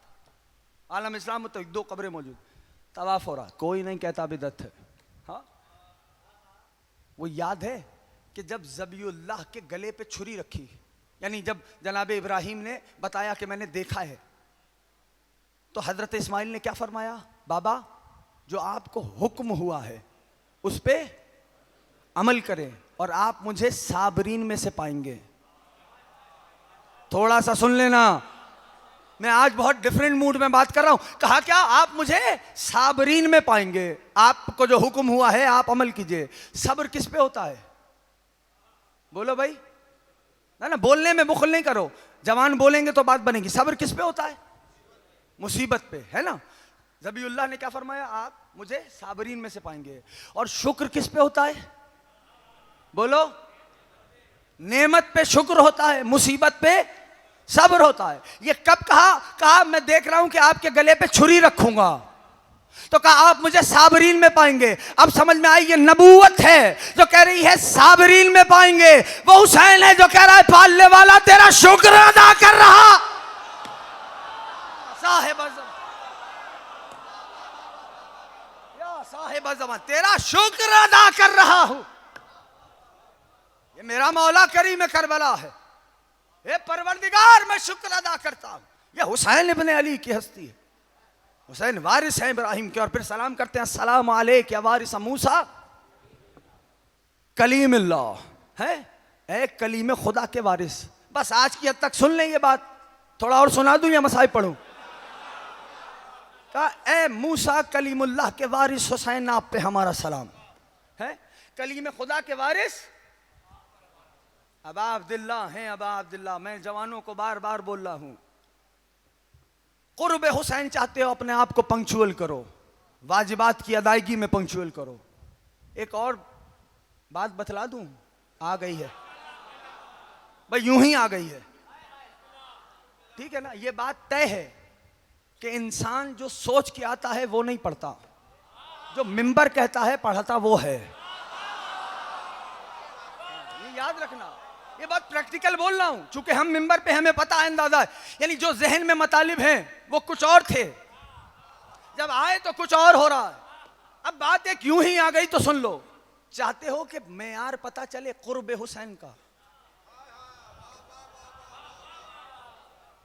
आलम इस्लाम मुत्तफिक, 2 कब्रें मौजूद, तवाफ हो रहा, कोई नहीं कहता बिदअत है। हाँ, वो याद है कि जब ज़बीउल्लाह के गले पे छुरी रखी, यानी जब जनाब इब्राहिम ने बताया कि मैंने देखा है, तो हजरत इस्माइल ने क्या फरमाया? बाबा, जो आपको हुक्म हुआ है उस पे अमल करें और आप मुझे साबरीन में से पाएंगे। थोड़ा सा सुन लेना, मैं आज बहुत डिफरेंट मूड में बात कर रहा हूं। कहा क्या? आप मुझे साबरीन में पाएंगे, आपको जो हुक्म हुआ है आप अमल कीजिए। सब्र किस पे होता है? बोलो भाई, ना बोलने में बुखल नहीं करो, जवान बोलेंगे तो बात बनेगी। सब्र किस पे होता है? मुसीबत पे, है ना। ज़बीउल्लाह ने क्या फरमाया? आप मुझे साबरीन में से पाएंगे। और शुक्र किस पे होता है? बोलो, नेमत पे शुक्र होता है, मुसीबत पे सब्र होता है। ये कब कहा? कहा मैं देख रहा हूं कि आपके गले पे छुरी रखूंगा, तो कहा आप मुझे साबरीन में पाएंगे। अब समझ में आई, ये नबूवत है जो कह रही है साबरीन में पाएंगे। वो हुसैन है जो कह रहा है पालने वाला तेरा शुक्र अदा कर रहा, साहिब ज़मान तेरा शुक्र अदा कर रहा हूं। ये मेरा मौला करीम करबला है, ये परवरदिगार मैं शुक्र अदा करता हूं। ये हुसैन इब्ने अली की हस्ती है, हुसैन वारिस है इब्राहिम के। और फिर सलाम करते हैं, अस्सलाम अलैक या वारिस मूसा कलीमुल्लाह, है ए कलीम खुदा के वारिस। बस आज की हद तक सुन लें ये बात, थोड़ा और सुना दूं या मसाइब पढ़ूं? कहा ए मूसा कलीमुल्लाह के वारिस हुसैन, आप पे हमारा सलाम है। कलीम खुदा के वारिस अबा अब्दुल्ला हैं। अबा अब्दुल्ला, मैं जवानों को बार बार बोल रहा हूं, कुर्ब हुसैन चाहते हो अपने आप को पंक्चुअल करो, वाजिबात की अदायगी में पंक्चुअल करो। एक और बात बतला दूं, आ गई है भाई, यूं ही आ गई है, ठीक है ना। ये बात तय है कि इंसान जो सोच के आता है वो नहीं पढ़ता। जो मिंबर कहता है पढ़ता वो है। ये याद रखना, ये बात प्रैक्टिकल बोल रहा हूं, चूंकि हम मिंबर पे हमें पता है, अंदाजा है। यानी जो जहन में मतालिब हैं वो कुछ और थे, जब आए तो कुछ और हो रहा है। अब बात एक यूं ही आ गई तो सुन लो। चाहते हो कि मेयार पता चले कुर्ब हुसैन का?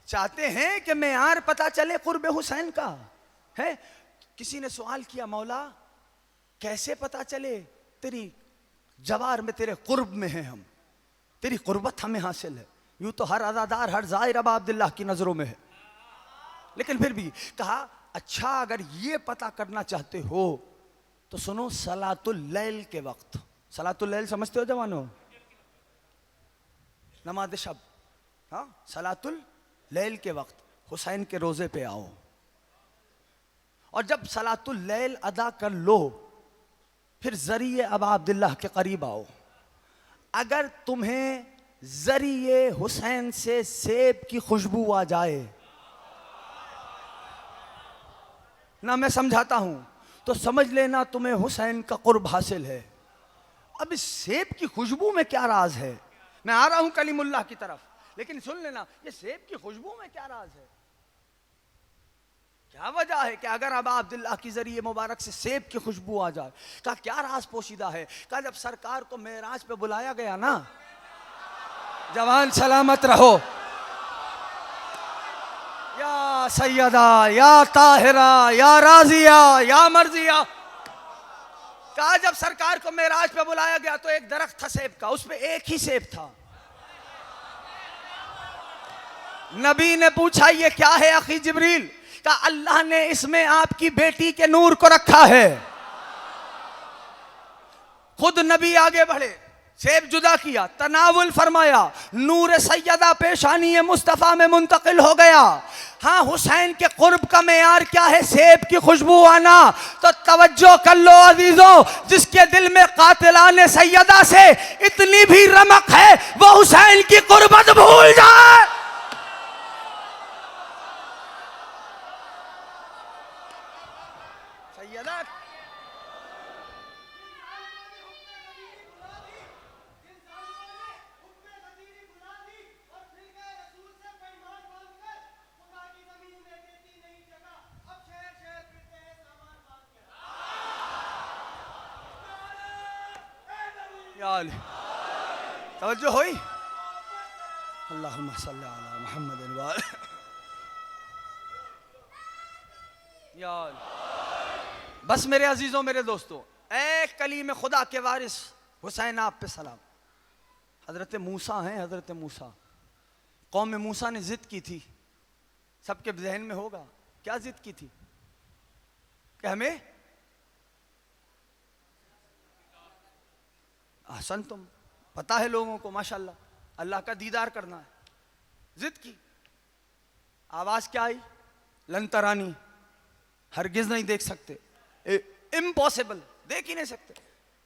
चाहते हैं कि मेयार पता चले कुर्ब हुसैन का? है किसी ने सवाल किया, मौला कैसे पता चले तेरी जवार में, तेरे कुर्ब में है हम, तेरी कुर्बत हमें हासिल है। यूं तो हर अज़ादार, हर ज़ाहिर अब अब्दुल्लाह की नजरों में है, लेकिन फिर भी कहा अच्छा अगर ये पता करना चाहते हो तो सुनो, सलातुल लैल के वक्त, सलातुल लैल समझते हो जवानों? नमाज शब, हाँ, सलातुल लैल के वक्त हुसैन के रोजे पे आओ, और जब सलातुल लैल अदा कर लो फिर जरिए अबा अब्दुल्लाह के करीब आओ। अगर तुम्हें जरिए हुसैन से सेब की खुशबू आ जाए ना, मैं समझाता हूं, तो समझ लेना तुम्हें हुसैन का कुर्ब हासिल है। अब इस सेब की खुशबू में क्या राज है? मैं आ रहा हूं कलीमुल्लाह की तरफ, लेकिन सुन लेना, ये सेब की खुशबू में क्या राज है? क्या वजह है कि अगर अबा अब्दुल्लाह की जरिए मुबारक से सेब की खुशबू आ जाए? का क्या राज पोशीदा है? का जब सरकार को मेराज पे बुलाया गया ना, जवान सलामत रहो, या सैयदा, या ताहिरा, या राजिया, या मर्जिया, कहा जब सरकार को मेराज पे बुलाया गया तो एक दरख्त था सेब का, उस पे एक ही सेब था। नबी ने पूछा ये क्या है अखी जिब्रील? कहा अल्लाह ने इसमें आपकी बेटी के नूर को रखा है। खुद नबी आगे बढ़े, सेब जुदा किया, तनावुल फरमाया, नूर सैयदा पेशानी मुस्तफ़ा में मुंतकिल हो गया। हाँ, हुसैन के कुर्ब का मेयार क्या है? सेब की खुशबू आना। तो तवज्जो कर लो अजीजों, जिसके दिल में कातिलाने सैयदा से इतनी भी रमक है वो हुसैन की कुर्बत भूल जाए। सैयदा तवज्जो हुई? अल्लाहुम्मा सल्ली अला मुहम्मद व या बस मेरे अजीजों, मेरे दोस्तों, ए कलीम खुदा के वारिस हुसैन आप पे सलाम। हजरत मूसा हैं, हजरत मूसा, कौम मूसा ने जिद की थी, सबके जहन में होगा क्या जिद की थी? कि हमें ahsan, तुम पता है लोगों को माशाल्लाह, अल्लाह का दीदार करना है। जिद की, आवाज क्या आई? लन तरानी, हरगिज नहीं देख सकते, इम्पॉसिबल, देख ही नहीं सकते।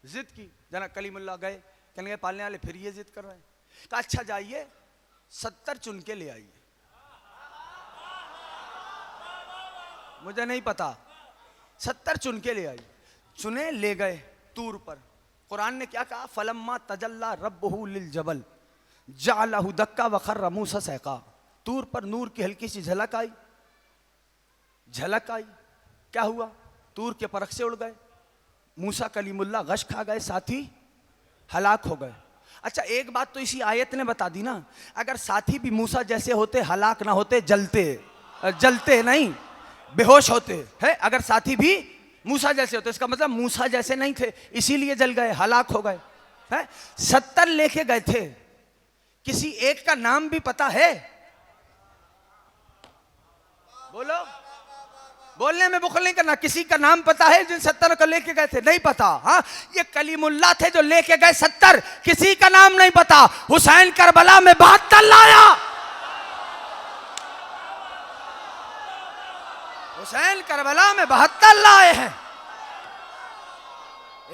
जिद की, जना कलीमुल्लाह गए, कहने गए पालने वाले फिर ये जिद कर रहे हैं। कहा अच्छा जाइए 70 चुन के ले आइए। मुझे नहीं पता, 70 चुन के ले आई। चुने, ले गए तूर पर। कुरान ने क्या कहा? फलम्मा तजल्ला रब्बहू लिल जबल जअलहू दक्का व खर्र मूसा सैका। तूर पर नूर की हल्की सी झलक आई, झलक आई, क्या हुआ? तूर के परख से उड़ गए, मूसा कलीमुल्लाह गश खा गए, साथी हलाक हो गए। अच्छा, एक बात तो इसी आयत ने बता दी ना, अगर साथी भी मूसा जैसे होते, हलाक ना होते, जलते नहीं, बेहोश होते हैं। अगर साथी भी मूसा जैसे होते, इसका मतलब मूसा जैसे नहीं थे, इसीलिए जल गए, हलाक हो गए। हैं 70 लेके गए थे, किसी एक का नाम भी पता है? बोलो, बोलने में बुखल नहीं करना। किसी का नाम पता है जिन 70 को लेके गए थे? नहीं पता। हाँ, ये कलीमुल्लाह थे जो लेके गए 70, किसी का नाम नहीं पता। हुसैन करबला में 72 लाया, हुसैन करबला में 72 लाए हैं।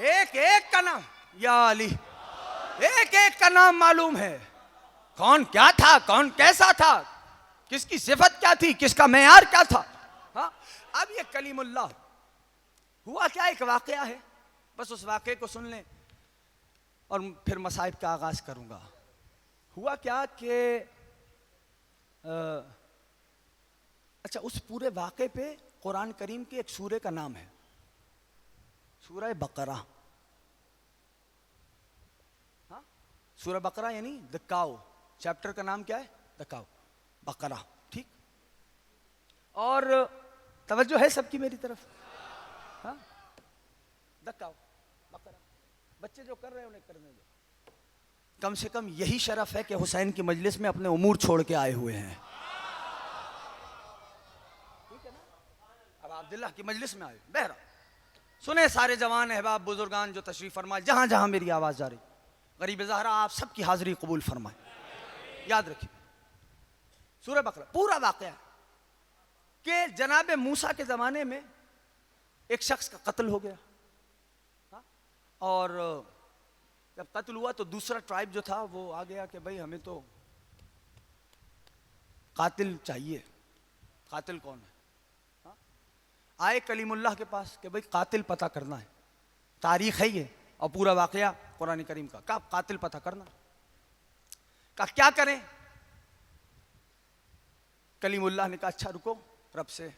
एक एक का नाम, या अली, एक एक का नाम मालूम है, कौन क्या था, कौन कैसा था, किसकी सिफत क्या थी, किसका मेयार क्या था। हाँ, अब ये कलीमुल्लाह हुआ क्या, एक वाकया है, बस उस वाकये को सुन लें और फिर मसाइब का आगाज करूंगा। हुआ क्या कि अच्छा, उस पूरे वाकये पे कुरान करीम के एक सूरे का नाम है सूरह बकरा। हाँ, सूरह बकरा यानी द काउ, चैप्टर का नाम क्या है, द काउ, बकरा, ठीक। और तवज्जो है सबकी मेरी तरफ? हाँ, द काउ, बकरा। बच्चे जो कर रहे हैं उन्हें करने दो। कम से कम यही शरफ है कि हुसैन की मजलिस में अपने उमूर छोड़ के आए हुए हैं, ठीक है ना। अब अब्दुल्लाह की मजलिस में आए। बहरा सुने सारे जवान अहबाब बुजुर्गान जो तशरीफ फरमाए, जहां जहां मेरी आवाज जा रही, गरीब ज़हरा आप सबकी हाजिरी कबूल फरमाए। याद रखिए, सूरह बकरा पूरा वाकया कि जनाब मूसा के ज़माने में एक शख्स का कत्ल हो गया। हाँ? और जब कत्ल हुआ तो दूसरा ट्राइब जो था वो आ गया कि भाई हमें तो कातिल चाहिए। कातिल कौन है? हाँ? आए कलीमुल्लाह के पास कि भाई कातिल पता करना है। तारीख है ये और पूरा वाकया कुरान करीम का कातिल पता करना। का क्या करें? कलीमुल्लाह ने कहा अच्छा रुको, रब से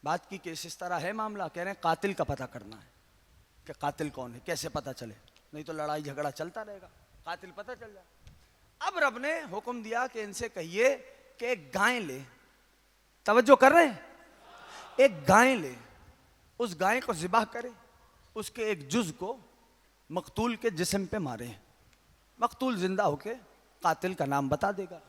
बात की कि इस तरह है मामला, कह रहे हैं कातिल का पता करना है कि कातिल कौन है, कैसे पता चले, नहीं तो लड़ाई झगड़ा चलता रहेगा, कातिल पता चल जाए। अब रब ने हुक्म दिया कि इनसे कहिए कि एक गाय ले, तवज्जो कर रहे हैं, एक गाय ले, उस गाय को ज़िबाह करे, उसके एक जुज को मकतूल के जिस्म पे मारे, मकतूल जिंदा होके कातिल का नाम बता देगा।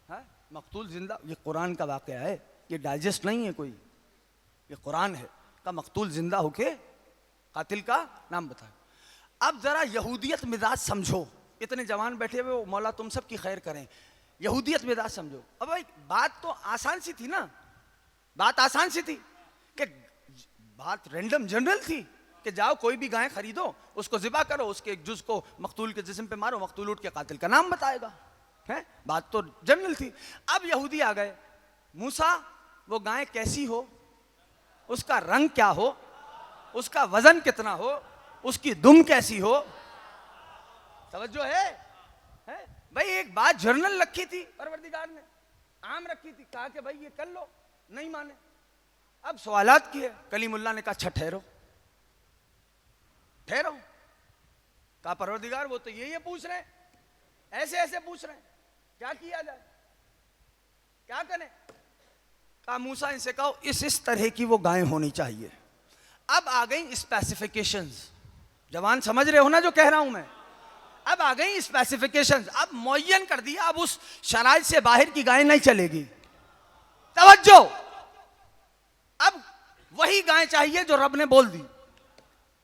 हाँ? मकतूल जिंदा, ये कुरान का वाकया है, ये डाइजेस्ट नहीं है कोई, ये कुरान है। का मकतूल जिंदा होके कातिल का नाम बताए। अब जरा यहूदियत मिजाज समझो, इतने जवान बैठे हुए, मौला तुम सब की खैर करें, यहूदियत मिजाज समझो। अब भाई बात तो आसान सी थी ना, बात आसान सी थी कि बात रैंडम जनरल थी कि जाओ कोई भी गाय खरीदो, उसको ज़िबा करो, उसके एक जुज को मकतूल के जिस्म पे मारो, मकतूल उठ के कातिल का नाम बताएगा। है, बात तो जनरल थी। अब यहूदी आ गए, मूसा वो गाय कैसी हो, उसका रंग क्या हो, उसका वजन कितना हो, उसकी दुम कैसी हो, तवज्जो है? भाई एक बात जर्नल रखी थी परवरदिगार ने, आम रखी थी, कहा कि भाई ये कर लो, नहीं माने। अब सवालात किए, कलीमुल्लाह ने कहा अच्छा ठहरो, ठहरो। कहा परवरदिगार वो तो ये पूछ रहे हैं, ऐसे ऐसे पूछ रहे हैं, क्या किया जाए, क्या करें? कहा मूसा इनसे कहो इस तरह की वो गाय होनी चाहिए। अब आ गई स्पेसिफिकेशंस, जवान समझ रहे हो ना जो कह रहा हूं मैं? अब आ गई स्पेसिफिकेशंस, अब मुअय्यन कर दिया, अब उस शराइत से बाहर की गाय नहीं चलेगी। तवज्जो, अब वही गाय चाहिए जो रब ने बोल दी।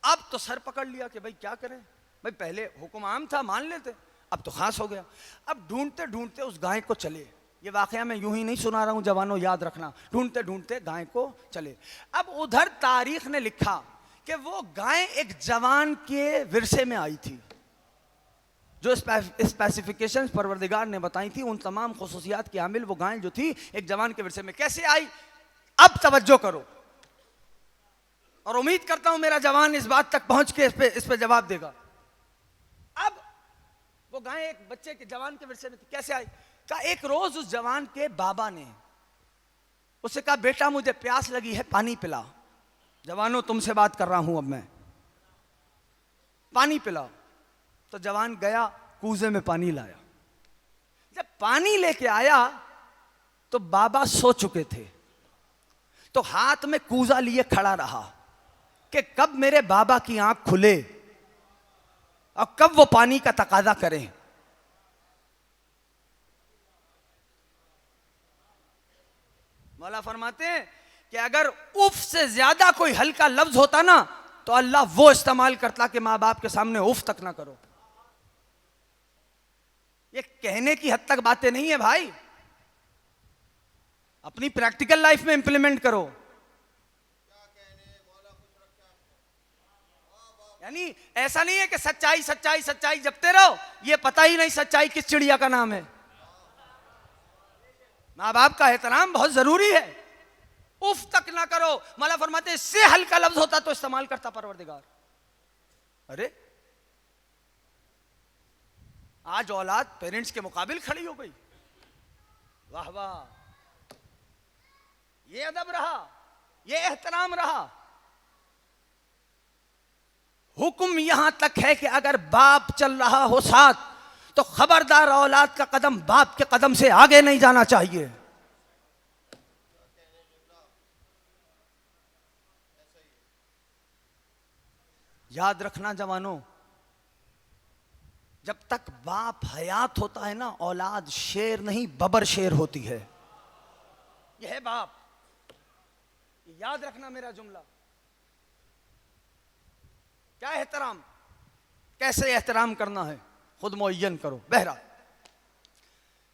अब तो सर पकड़ लिया कि भाई क्या करें, भाई पहले हुक्म आम था मान लेते, अब तो खास हो गया। अब ढूंढते ढूंढते उस गाय को चले, ये वाकया मैं यूं ही नहीं सुना रहा हूं जवानों, याद रखना, ढूंढते ढूंढते गाय को चले। अब उधर तारीख ने लिखा कि वो गाय एक जवान के विरसे में आई थी, जो स्पेसिफिकेशंस परवरदिगार ने बताई थी, उन तमाम खुसूसियात की हामिल वो गाय जो थी एक जवान के विरसे में। कैसे आई? अब तवज्जो करो, और उम्मीद करता हूं मेरा जवान इस बात तक पहुंच के इस पे जवाब देगा। अब वो गाय एक बच्चे के जवान के विरसे में थी, कैसे आई? कहा एक रोज उस जवान के बाबा ने उससे कहा बेटा मुझे प्यास लगी है, पानी पिला। जवानों तुमसे बात कर रहा हूं अब मैं, पानी पिलाओ। तो जवान गया कूजे में पानी लाया, जब पानी लेके आया तो बाबा सो चुके थे, तो हाथ में कूजा लिए खड़ा रहा कि कब मेरे बाबा की आंख खुले और कब वो पानी का तकाजा करें। मौला फरमाते हैं कि अगर उफ से ज्यादा कोई हल्का लफ्ज होता ना तो अल्लाह वो इस्तेमाल करता कि माँ बाप के सामने उफ तक ना करो। ये कहने की हद तक बातें नहीं है भाई, अपनी प्रैक्टिकल लाइफ में इंप्लीमेंट करो। यानी ऐसा नहीं है कि सच्चाई सच्चाई सच्चाई जपते रहो, ये पता ही नहीं सच्चाई किस चिड़िया का नाम है। माँ बाप का एहतराम बहुत जरूरी है, उफ तक ना करो। मौला फरमाते इससे हल्का लफ्ज होता तो इस्तेमाल करता परवरदिगार। अरे आज औलाद पेरेंट्स के मुकाबिल खड़ी हो गई। वाह वाह, ये अदब रहा, ये एहतराम रहा। हुक्म यहां तक है कि अगर बाप चल रहा हो साथ तो खबरदार औलाद का कदम बाप के कदम से आगे नहीं जाना चाहिए। याद रखना जवानों, जब तक बाप हयात होता है ना, औलाद शेर नहीं बबर शेर होती है। यह है बाप, याद रखना मेरा जुमला। क्या एहतराम, कैसे एहतराम करना है खुद मुअय्यन करो। बहरा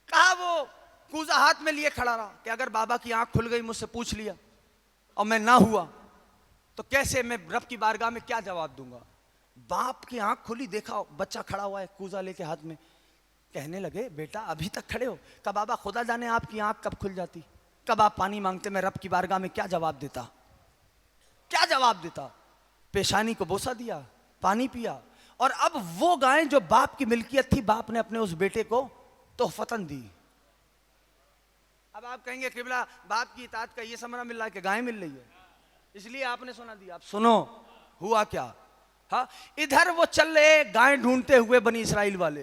कहा वो कूजा हाथ में लिए खड़ा रहा कि अगर बाबा की आंख खुल गई, मुझसे पूछ लिया और मैं ना हुआ तो कैसे मैं रब की बारगाह में क्या जवाब दूंगा। बाप की आंख खुली, देखा बच्चा खड़ा हुआ है कूजा लेके हाथ में। कहने लगे बेटा अभी तक खड़े हो? कहा बाबा खुदा जाने आपकी आंख कब खुल जाती, कब आप पानी मांगते, मैं रब की बारगाह में क्या जवाब देता, क्या जवाब देता। पेशानी को बोसा दिया, पानी पिया। और अब वो गाय जो बाप की मिल्कियत थी, बाप ने अपने उस बेटे को तोहफतन दी। अब आप कहेंगे किबला बाप की इताअत का ये समरा मिल रहा है कि गाय मिल रही है इसलिए आपने सुना दिया। आप सुनो हुआ क्या। हाँ, इधर वो चल रहे गाय ढूंढते हुए बनी इसराइल वाले,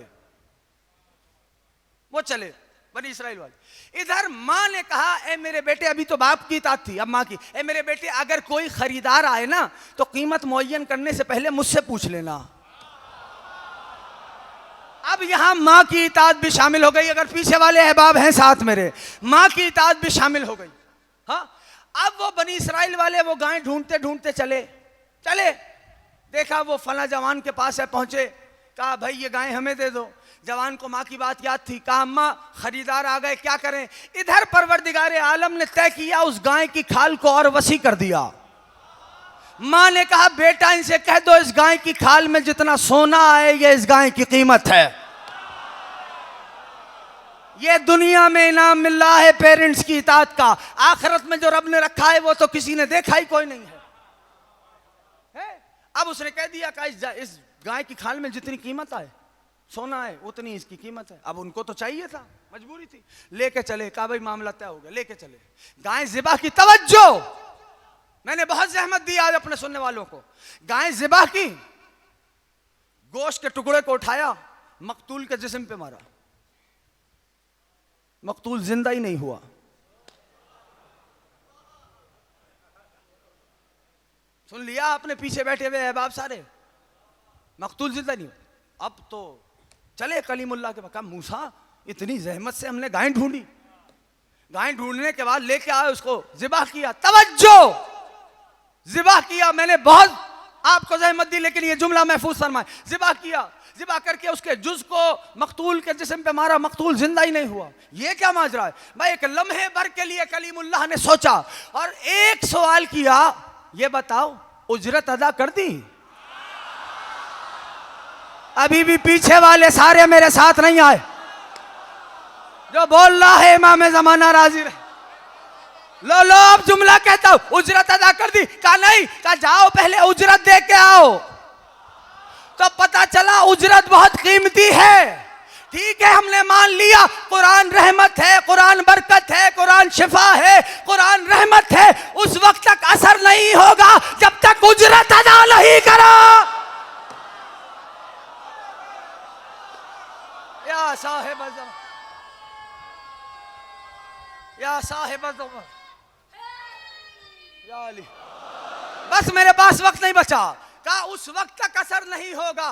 वो चले बनी इसराइल वाले। इधर माँ ने कहा ए मेरे बेटे, अभी तो बाप की इताअत थी, अब माँ की, ए मेरे बेटे अगर कोई खरीदार आए ना तो कीमत मुअय्यन करने से पहले मुझसे पूछ लेना। अब यहां माँ की इताअत भी शामिल हो गई। अगर पीछे वाले अहबाब हैं साथ मेरे, माँ की इताअत भी शामिल हो गई। हाँ, अब वो बनी इसराइल वाले वो गाय ढूंढते ढूंढते चले चले, देखा वो फला जवान के पास है, पहुंचे, कहा भाई ये गाय हमें दे दो। जवान को माँ की बात याद थी, कहा अम्मा खरीदार आ गए, क्या करें। इधर परवरदिगार आलम ने तय किया, उस गाय की खाल को और वसी कर दिया। माँ ने कहा बेटा इनसे कह दो इस गाय की खाल में जितना सोना आए ये इस गाय की कीमत है। ये दुनिया में इनाम मिल रहा है पेरेंट्स की इताअत का, आखिरत में जो रब ने रखा है वो तो किसी ने देखा ही कोई नहीं है। अब उसने कह दिया कि इस गाय की खाल में जितनी कीमत आए, सोना है, उतनी इसकी कीमत है। अब उनको तो चाहिए था, मजबूरी थी, लेके चले। कहा भाई मामला तय हो गया, लेके चले। गाय ज़िबा की, तवज्जो, मैंने बहुत जहमत दी आज अपने सुनने वालों को। गाय ज़िबा की, गोश्त के टुकड़े को उठाया, मकतूल के जिस्म पे मारा, मकतूल जिंदा ही नहीं हुआ। सुन लिया आपने, पीछे बैठे हुए अहबाब सारे, मकतूल जिंदा नहीं हुआ। अब तो चले कलीमुल्लाह के पास, कहा मूसा इतनी जहमत से हमने गाय ढूंढी, गाय ढूंढने के बाद लेके आए, उसको ज़िबा किया, तवज्जो, ज़िबा किया। मैंने बहुत आपको जहमत दी लेकिन ये जुमला महफूज फरमाए। ज़िबा किया, ज़िबा करके उसके जुज़ को मकतूल के जिस्म पे मारा, मकतूल जिंदा ही नहीं हुआ। ये क्या माजरा है भाई। एक लम्हे भर के लिए कलीमुल्लाह ने सोचा और एक सवाल किया, ये बताओ उजरत अदा कर दी? अभी भी पीछे वाले सारे मेरे साथ नहीं आए। जो बोल रहा है इमाम ज़माना राजी रहे। लो लो अब जुमला कहता हूं, उजरत अदा कर दी? कहा नहीं। कहा जाओ पहले उजरत दे के आओ। तो पता चला उजरत बहुत कीमती है। ठीक है, हमने मान लिया कुरान रहमत है, कुरान बरकत है, कुरान शिफा है, कुरान रहमत है। उस वक्त तक असर नहीं होगा जब तक उजरत अदा नहीं करो। या साहिब ज़मान, या साहिब ज़मान, या अली। बस मेरे पास वक्त नहीं बचा। कहा उस वक्त तक असर नहीं होगा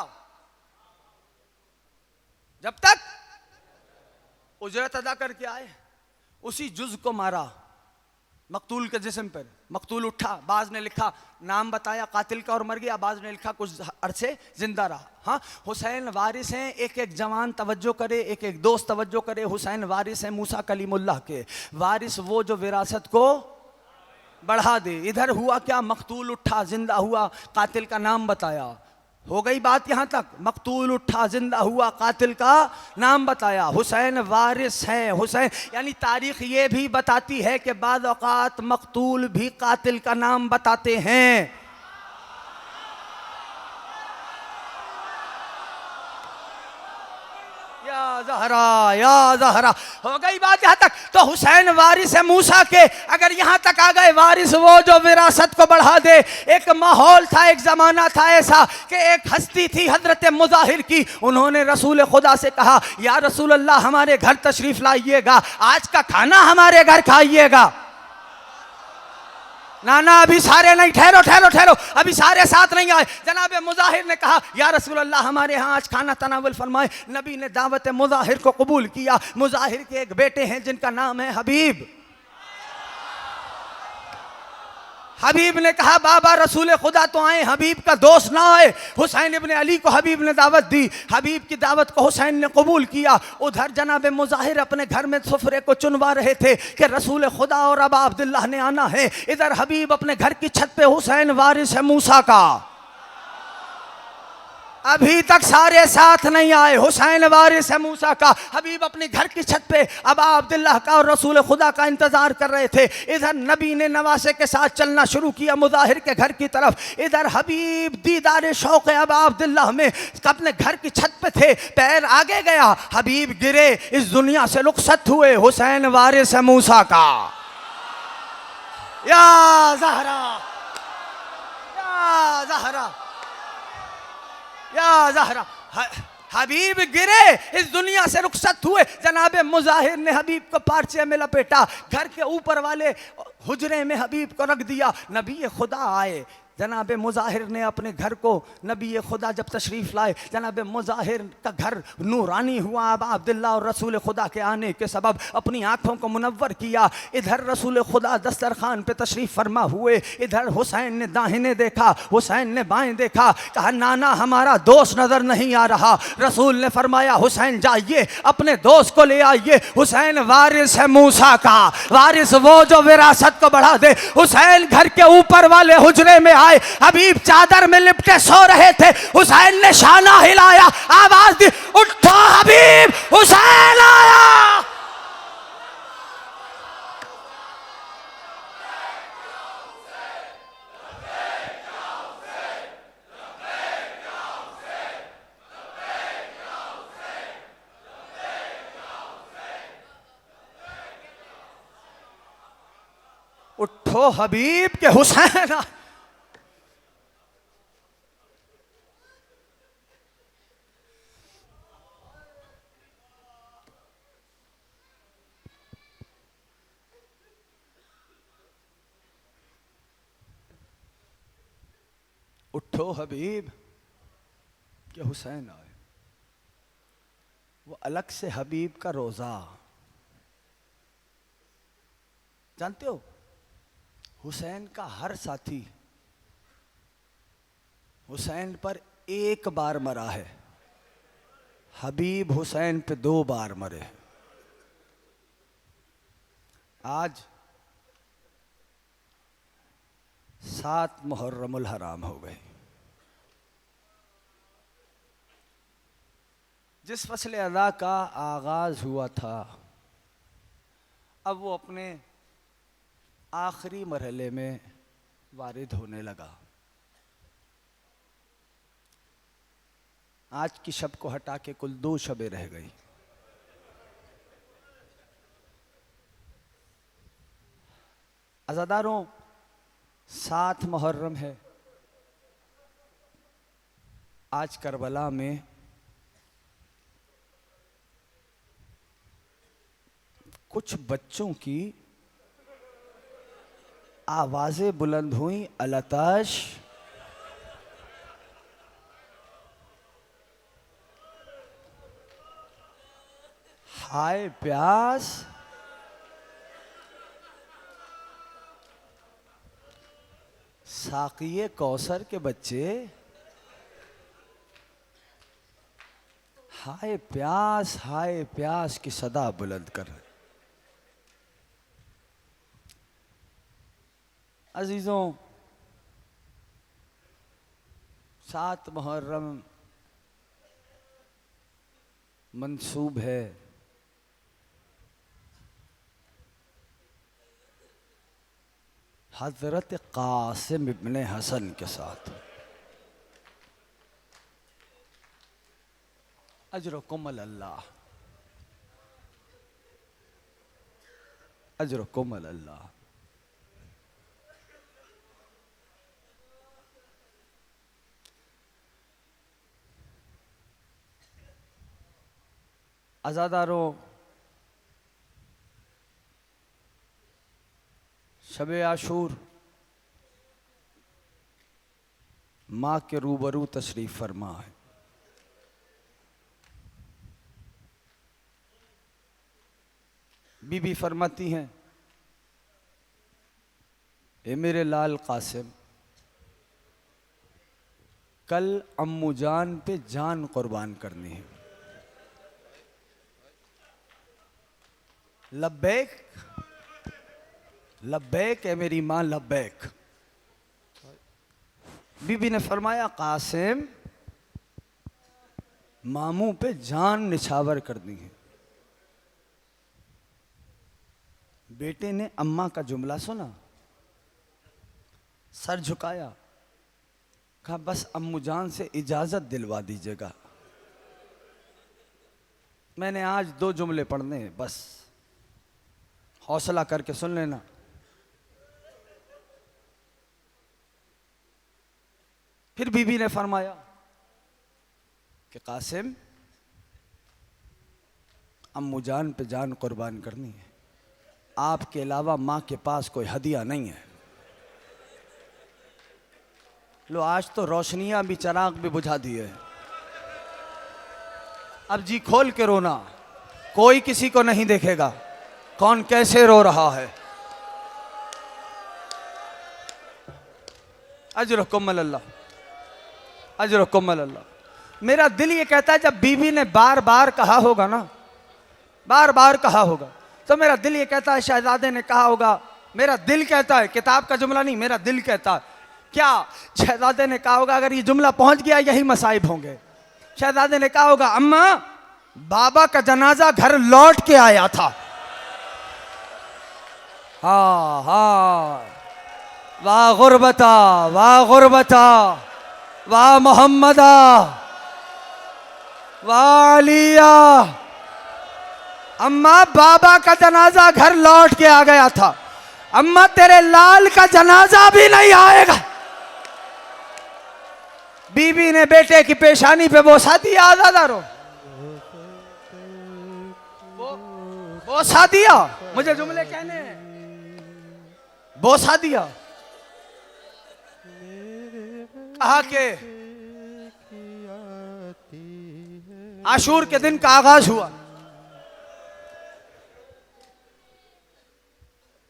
जब तक उजरत अदा करके आए। उसी जुज को मारा मकतूल के जिस्म पर। मकतूल उठा, बाज ने लिखा नाम बताया कातिल का और मर गया, बाज ने लिखा कुछ अरसे जिंदा रहा। हाँ, हुसैन वारिस हैं। एक एक जवान तवज्जो करे, एक एक दोस्त तवज्जो करे। हुसैन वारिस हैं मूसा कलीमुल्लाह के। वारिस वो जो विरासत को बढ़ा दे। इधर हुआ क्या, मकतूल उठा, जिंदा हुआ, कातिल का नाम बताया। हो गई बात यहां तक। मकतूल उठा, जिंदा हुआ, कातिल का नाम बताया, हुसैन वारिस है। हुसैन यानी तारीख ये भी बताती है कि बाद औकात मकतूल भी कातिल का नाम बताते हैं। या ज़हरा, या ज़हरा। हो गई बात यहाँ तक। तो हुसैन वारिस है मूसा के। अगर यहाँ तक आ गए, वारिस वो जो विरासत को बढ़ा दे। एक माहौल था, एक ज़माना था ऐसा कि एक हस्ती थी हज़रत मुज़ाहिर की। उन्होंने रसूल खुदा से कहा, या रसूल अल्लाह हमारे घर तशरीफ़ लाइएगा, आज का खाना हमारे घर खाइएगा। ना ना अभी सारे नहीं, ठहरो ठहरो ठहरो, अभी सारे साथ नहीं आए। जनाब मुज़ाहिर ने कहा, या रसूल अल्लाह हमारे यहाँ आज खाना तनावुल फरमाए। नबी ने दावत मुज़ाहिर को कबूल किया। मुज़ाहिर के एक बेटे हैं जिनका नाम है हबीब। हबीब ने कहा, बाबा रसूल खुदा तो आए, हबीब का दोस्त ना आए। हुसैन इब्ने अली को हबीब ने दावत दी। हबीब की दावत को हुसैन ने कबूल किया। उधर जनाब मुज़ाहिर अपने घर में सुफरे को चुनवा रहे थे कि रसूल खुदा और अबा अब्दुल्लाह ने आना है। इधर हबीब अपने घर की छत पे, हुसैन वारिस है मूसा का। अभी तक सारे साथ नहीं आए। हुसैन वारिस है मूसा का, हबीब अपने घर की छत पे अबा अब्दुल्लाह का और रसूल खुदा का इंतजार कर रहे थे। इधर नबी ने नवासे के साथ चलना शुरू किया मुज़ाहिर के घर की तरफ। इधर हबीब दीदार शौक़ अबा अब्दुल्लाह में अपने घर की छत पे थे। पैर आगे गया, हबीब गिरे, इस दुनिया से रुखसत हुए। हुसैन वारिस है मूसा का। या ज़हरा, या ज़हरा, या ज़हरा। हबीब गिरे, इस दुनिया से रुखसत हुए। जनाब मुज़ाहिर ने हबीब को पारचे में लपेटा, घर के ऊपर वाले हुजरे में हबीब को रख दिया। नबी खुदा आए। जनाब मुज़ाहिर ने अपने घर को, नबी खुदा जब तशरीफ़ लाए, जनाब मुज़ाहिर का घर नूरानी हुआ। अबा अब्दुल्लाह और रसूल खुदा के आने के सबब अपनी आँखों को मुनव्वर किया। इधर रसूल खुदा दस्तरखान पे तशरीफ़ फरमा हुए। इधर हुसैन ने दाहिने देखा, हुसैन ने बाएं देखा। कहा, नाना हमारा दोस्त नज़र नहीं आ रहा। रसूल ने फरमाया, हुसैन जाइए अपने दोस्त को ले आइए। हुसैन वारिस है मूसा का, वारिस वो जो विरासत को बढ़ा दे। हुसैन घर के ऊपर वाले हुजरे में आए। हबीब चादर में लिपटे सो रहे थे। हुसैन ने शाना हिलाया, आवाज दी, उठो हबीब, हुसैन आया। उठो हबीब के हुसैन आया। उठो हबीब के हुसैन आए। वो अलग से हबीब का रोज़ा, जानते हो, हुसैन का हर साथी हुसैन पर एक बार मरा है, हबीब हुसैन पे 2 बार मरे। आज 7 मुहर्रमुल हराम हो गए। जिस फसल अदा का आगाज हुआ था, अब वो अपने आखिरी मरहले में वारिद होने लगा। आज की शब को हटा के कुल 2 शबें रह गई। अज़ादारों, 7 मुहर्रम है। आज करबला में कुछ बच्चों की आवाज़ें बुलंद हुई, अलताश हाय प्यास, साकिए कौसर के बच्चे हाय प्यास की सदा बुलंद कर रहे। अजीजों, 7 मुहर्रम मंसूब है हजरत कासिम इब्ने हसन के साथ। अजरकुम अल्लाह, अजरकुम अल्लाह। आज़ादारों, शबे आशूर माँ के रूबरू तशरीफ फरमा है। बीबी फरमाती हैं, ए मेरे लाल कासिम, कल अम्मू जान पे जान कुर्बान करनी है। लब्बैक, लब्बैक है मेरी माँ, लब्बैक। बीबी ने फरमाया, कासिम मामू पे जान निछावर करनी है। बेटे ने अम्मा का जुमला सुना, सर झुकाया, कहा बस अम्मू जान से इजाजत दिलवा दीजिएगा, मैंने आज 2 जुमले पढ़ने हैं, बस हौसला करके सुन लेना। फिर बीबी ने फरमाया कि कासिम अम्मू जान पे जान कुर्बान करनी है, आपके अलावा माँ के पास कोई हदिया नहीं है। लो आज तो रोशनियां भी, चराग भी बुझा दिए। अब जी खोल के रोना, कोई किसी को नहीं देखेगा कौन कैसे रो रहा है। अजरकुम अल्लाह, अजरकुम अल्लाह। मेरा दिल ये कहता है, जब बीबी ने बार बार कहा होगा ना, बार बार कहा होगा, तो मेरा दिल ये कहता है शहजादे ने कहा होगा। मेरा दिल कहता है, किताब का जुमला नहीं, मेरा दिल कहता है, क्या शहजादे ने कहा होगा, अगर ये जुमला पहुंच गया यही मसाइब होंगे। शहजादे ने कहा होगा, अम्मा बाबा का जनाजा घर लौट के आया था। हाँ हाँ, वाह गुरबता, वाह गुरबता, वाह मोहम्मदा, वाह अलिया। अम्मा बाबा का जनाजा घर लौट के आ गया था, अम्मा तेरे लाल का जनाजा भी नहीं आएगा। बीबी ने बेटे की पेशानी पे बोसा दिया। आज़ादारों, बोसा दिया, मुझे जुमले कहने हैं, बोसा दिया। कहा के आशूर के दिन का आगाज हुआ।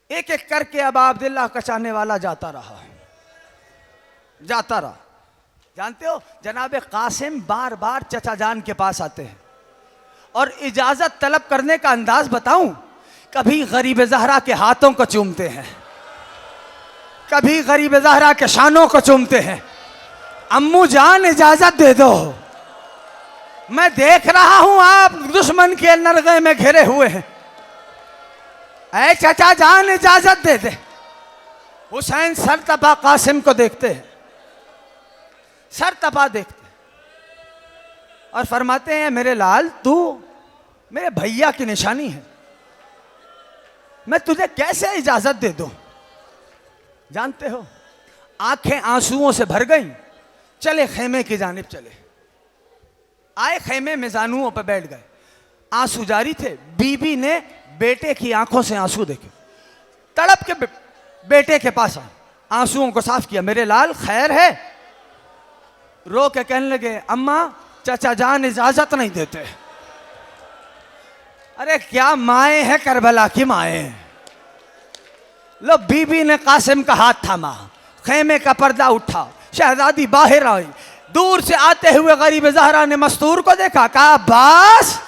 एक एक करके अब अब्दुल्लाह का चाहने वाला जाता रहा, जाता रहा। जानते हो जनाब कासिम बार बार चचा जान के पास आते हैं और इजाजत तलब करने का अंदाज बताऊं, कभी गरीब ज़हरा के हाथों को चूमते हैं, कभी गरीब ज़हरा के शानों को चूमते हैं। अम्मू जान इजाजत दे दो, मैं देख रहा हूं आप दुश्मन के नरगे में घिरे हुए हैं, ऐ चचा जान इजाजत दे दे। हुसैन सर तपा कासिम को देखते हैं, सर तपा देखते हैं और फरमाते हैं, मेरे लाल तू मेरे भैया की निशानी है, मैं तुझे कैसे इजाजत दे दूं। जानते हो आंखें आंसुओं से भर गईं, चले खेमे की जानिब चले। आए खेमे में जानुओं पर बैठ गए, आंसू जारी थे। बीबी ने बेटे की आंखों से आंसू देखे, तड़प के बेटे के पास आए, आंसुओं को साफ किया। मेरे लाल खैर है? रो के कहने लगे, अम्मा चाचा जान इजाजत नहीं देते। अरे क्या माए हैं करबला की माए। लो बीबी ने कासिम का हाथ थामा, खेमे का पर्दा उठा, शहजादी बाहर आई। दूर से आते हुए गरीब ज़हरा ने मस्तूर को देखा, कहा अब्बास।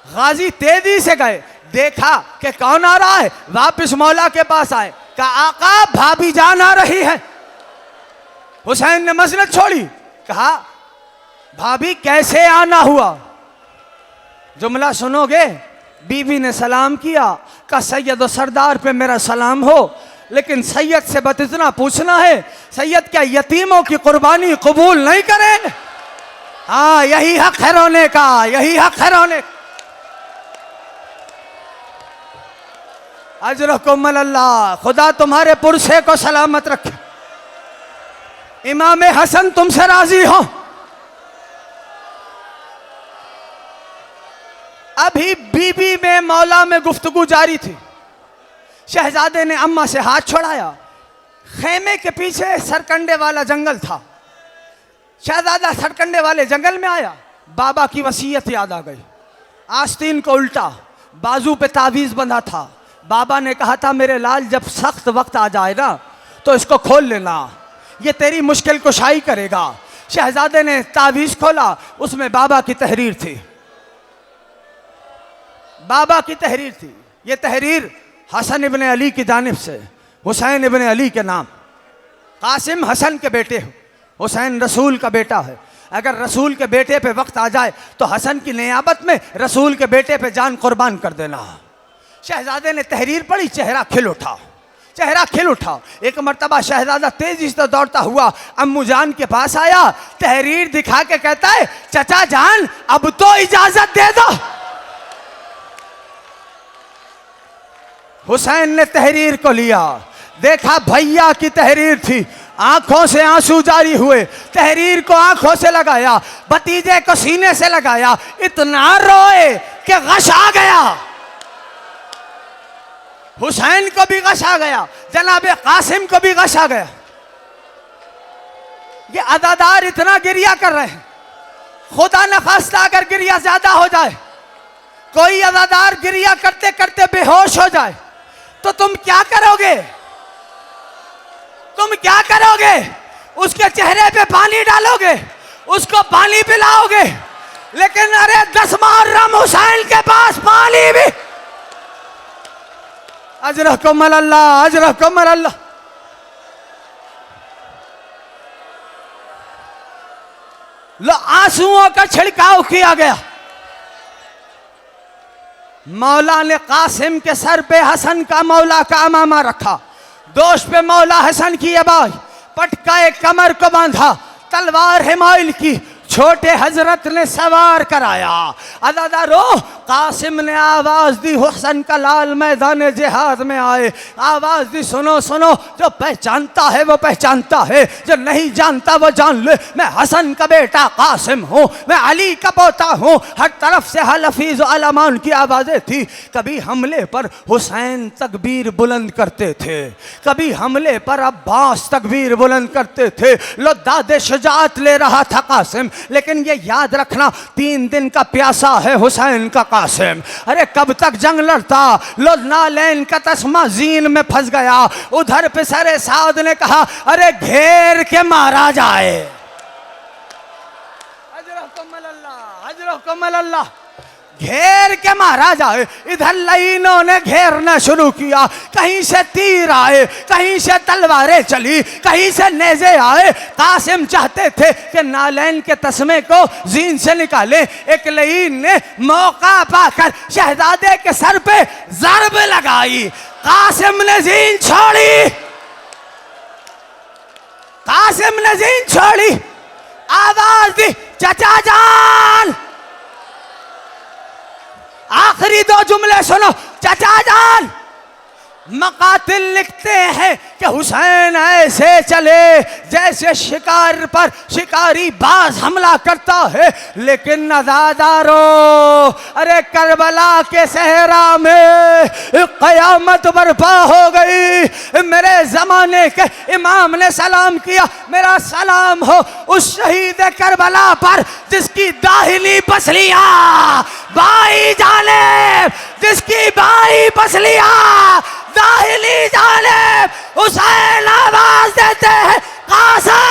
गाजी तेजी से गए, देखा कि कौन आ रहा है, वापस मौला के पास आए, कहा आका भाभी जान आ रही है। हुसैन ने मसनद छोड़ी, कहा भाभी कैसे आना हुआ? जुमला सुनोगे। बीवी ने सलाम किया, कहा सैयद और सरदार पे मेरा सलाम हो, लेकिन सैयद से बस इतना पूछना है, सैयद क्या यतीमों की कुर्बानी कबूल नहीं करें? हाँ, यही हक है रोने का, यही हक है रोने। अजरकुम अल्लाह, खुदा तुम्हारे पुरसे को सलामत रखे। इमाम हसन तुमसे राजी हो। अभी बीबी में मौला में गुफ्तगू जारी थी। शहजादे ने अम्मा से हाथ छुड़ाया। खेमे के पीछे सरकंडे वाला जंगल था। शहजादा सरकंडे वाले जंगल में आया, बाबा की वसीयत याद आ गई। आस्तीन को उल्टा, बाजू पे तावीज बंधा था। बाबा ने कहा था मेरे लाल जब सख्त वक्त आ जाए ना तो इसको खोल लेना, ये तेरी मुश्किल कुशाई करेगा। शहजादे ने तावीज खोला, उसमें बाबा की तहरीर थी। बाबा की तहरीर थी। ये तहरीर हसन इब्न अली की जानिब से, हुसैन इब्न अली के नाम। कासिम हसन के बेटे हो, हुसैन रसूल का बेटा है। अगर रसूल के बेटे पे वक्त आ जाए तो हसन की नियाबत में रसूल के बेटे पे जान कुर्बान कर देना। शहजादे ने तहरीर पढ़ी, चेहरा खिल उठा, चेहरा खिल उठा। एक मर्तबा शहजादा तेजी से दौड़ता हुआ अम्मू जान के पास आया, तहरीर दिखा के कहता है चचा जान अब तो इजाजत दे दो। हुसैन ने तहरीर को लिया, देखा भैया की तहरीर थी। आंखों से आंसू जारी हुए, तहरीर को आंखों से लगाया, भतीजे को सीने से लगाया, इतना रोए कि गश आ गया। हुसैन को भी गश आ गया, जनाबे कासिम को भी गश आ गया। ये अदादार इतना गिरिया कर रहे हैं। खुदा न खास्ता अगर गिरिया ज्यादा हो जाए, कोई अदादार गिरिया करते करते बेहोश हो जाए तो तुम क्या करोगे? तुम क्या करोगे? उसके चेहरे पे पानी डालोगे, उसको पानी पिलाओगे, लेकिन अरे 10 मुहर्रम हुसैन के पास पानी भी। अजरकुम अल्लाह, अजरकुम अल्लाह। लो आंसुओं का छिड़काव किया गया। मौला ने कासिम के सर पे हसन का मौला का अमामा रखा, दोष पे मौला हसन की आवाज, पटका एक कमर को बांधा, तलवार हिमायल की, छोटे हजरत ने सवार कराया। अदादारो कासिम ने आवाज दी, हुसैन का लाल मैदान जिहाद में आए। आवाज दी सुनो सुनो, जो पहचानता है वो पहचानता है, जो नहीं जानता वो जान ले, मैं हसन का बेटा कासिम हूँ, मैं अली का पोता हूँ। हर तरफ से हलफीज अलमान की आवाजें थी। कभी हमले पर हुसैन तकबीर बुलंद करते थे, कभी हमले पर अब्बास तकबीर बुलंद करते थे। लो दादे शुजात ले रहा था कासिम, लेकिन ये याद रखना 3 दिन का प्यासा है हुसैन का कासिम। अरे कब तक जंग लड़ता? लो नालैन का तस्मा जीन में फंस गया। उधर पे सरे साद ने कहा अरे घेर के मारा जाए। अजरकुम अल्लाह, घेर के मारा जाए। इधर लाइनों ने घेरना शुरू किया, कहीं से तीर आए, कहीं से तलवारें चली, कहीं से नेज़े आए। कासिम चाहते थे कि नालैन के तस्मे को जीन से निकाले। एक लाइन ने मौका पाकर शहजादे के सर पे ज़रब लगाई। कासिम ने जीन छोड़ी, कासिम ने जीन छोड़ी, आवाज दी चचा जान। आखिरी 2 जुमले सुनो, चचा जान। मकातिल लिखते हैं कि हुसैन ऐसे चले जैसे शिकार पर शिकारी बाज हमला करता है, लेकिन नज़ादारो अरे करबला के सहरा में क़यामत बर्पा हो गई। मेरे ज़माने के इमाम ने सलाम किया, मेरा सलाम हो उस शहीद करबला पर जिसकी दाहिनी पसलियाँ बाई जाने, जिसकी बाई पसलियाँ दाहिनी जानिब। हुसैन आवाज देते हैं कासिम।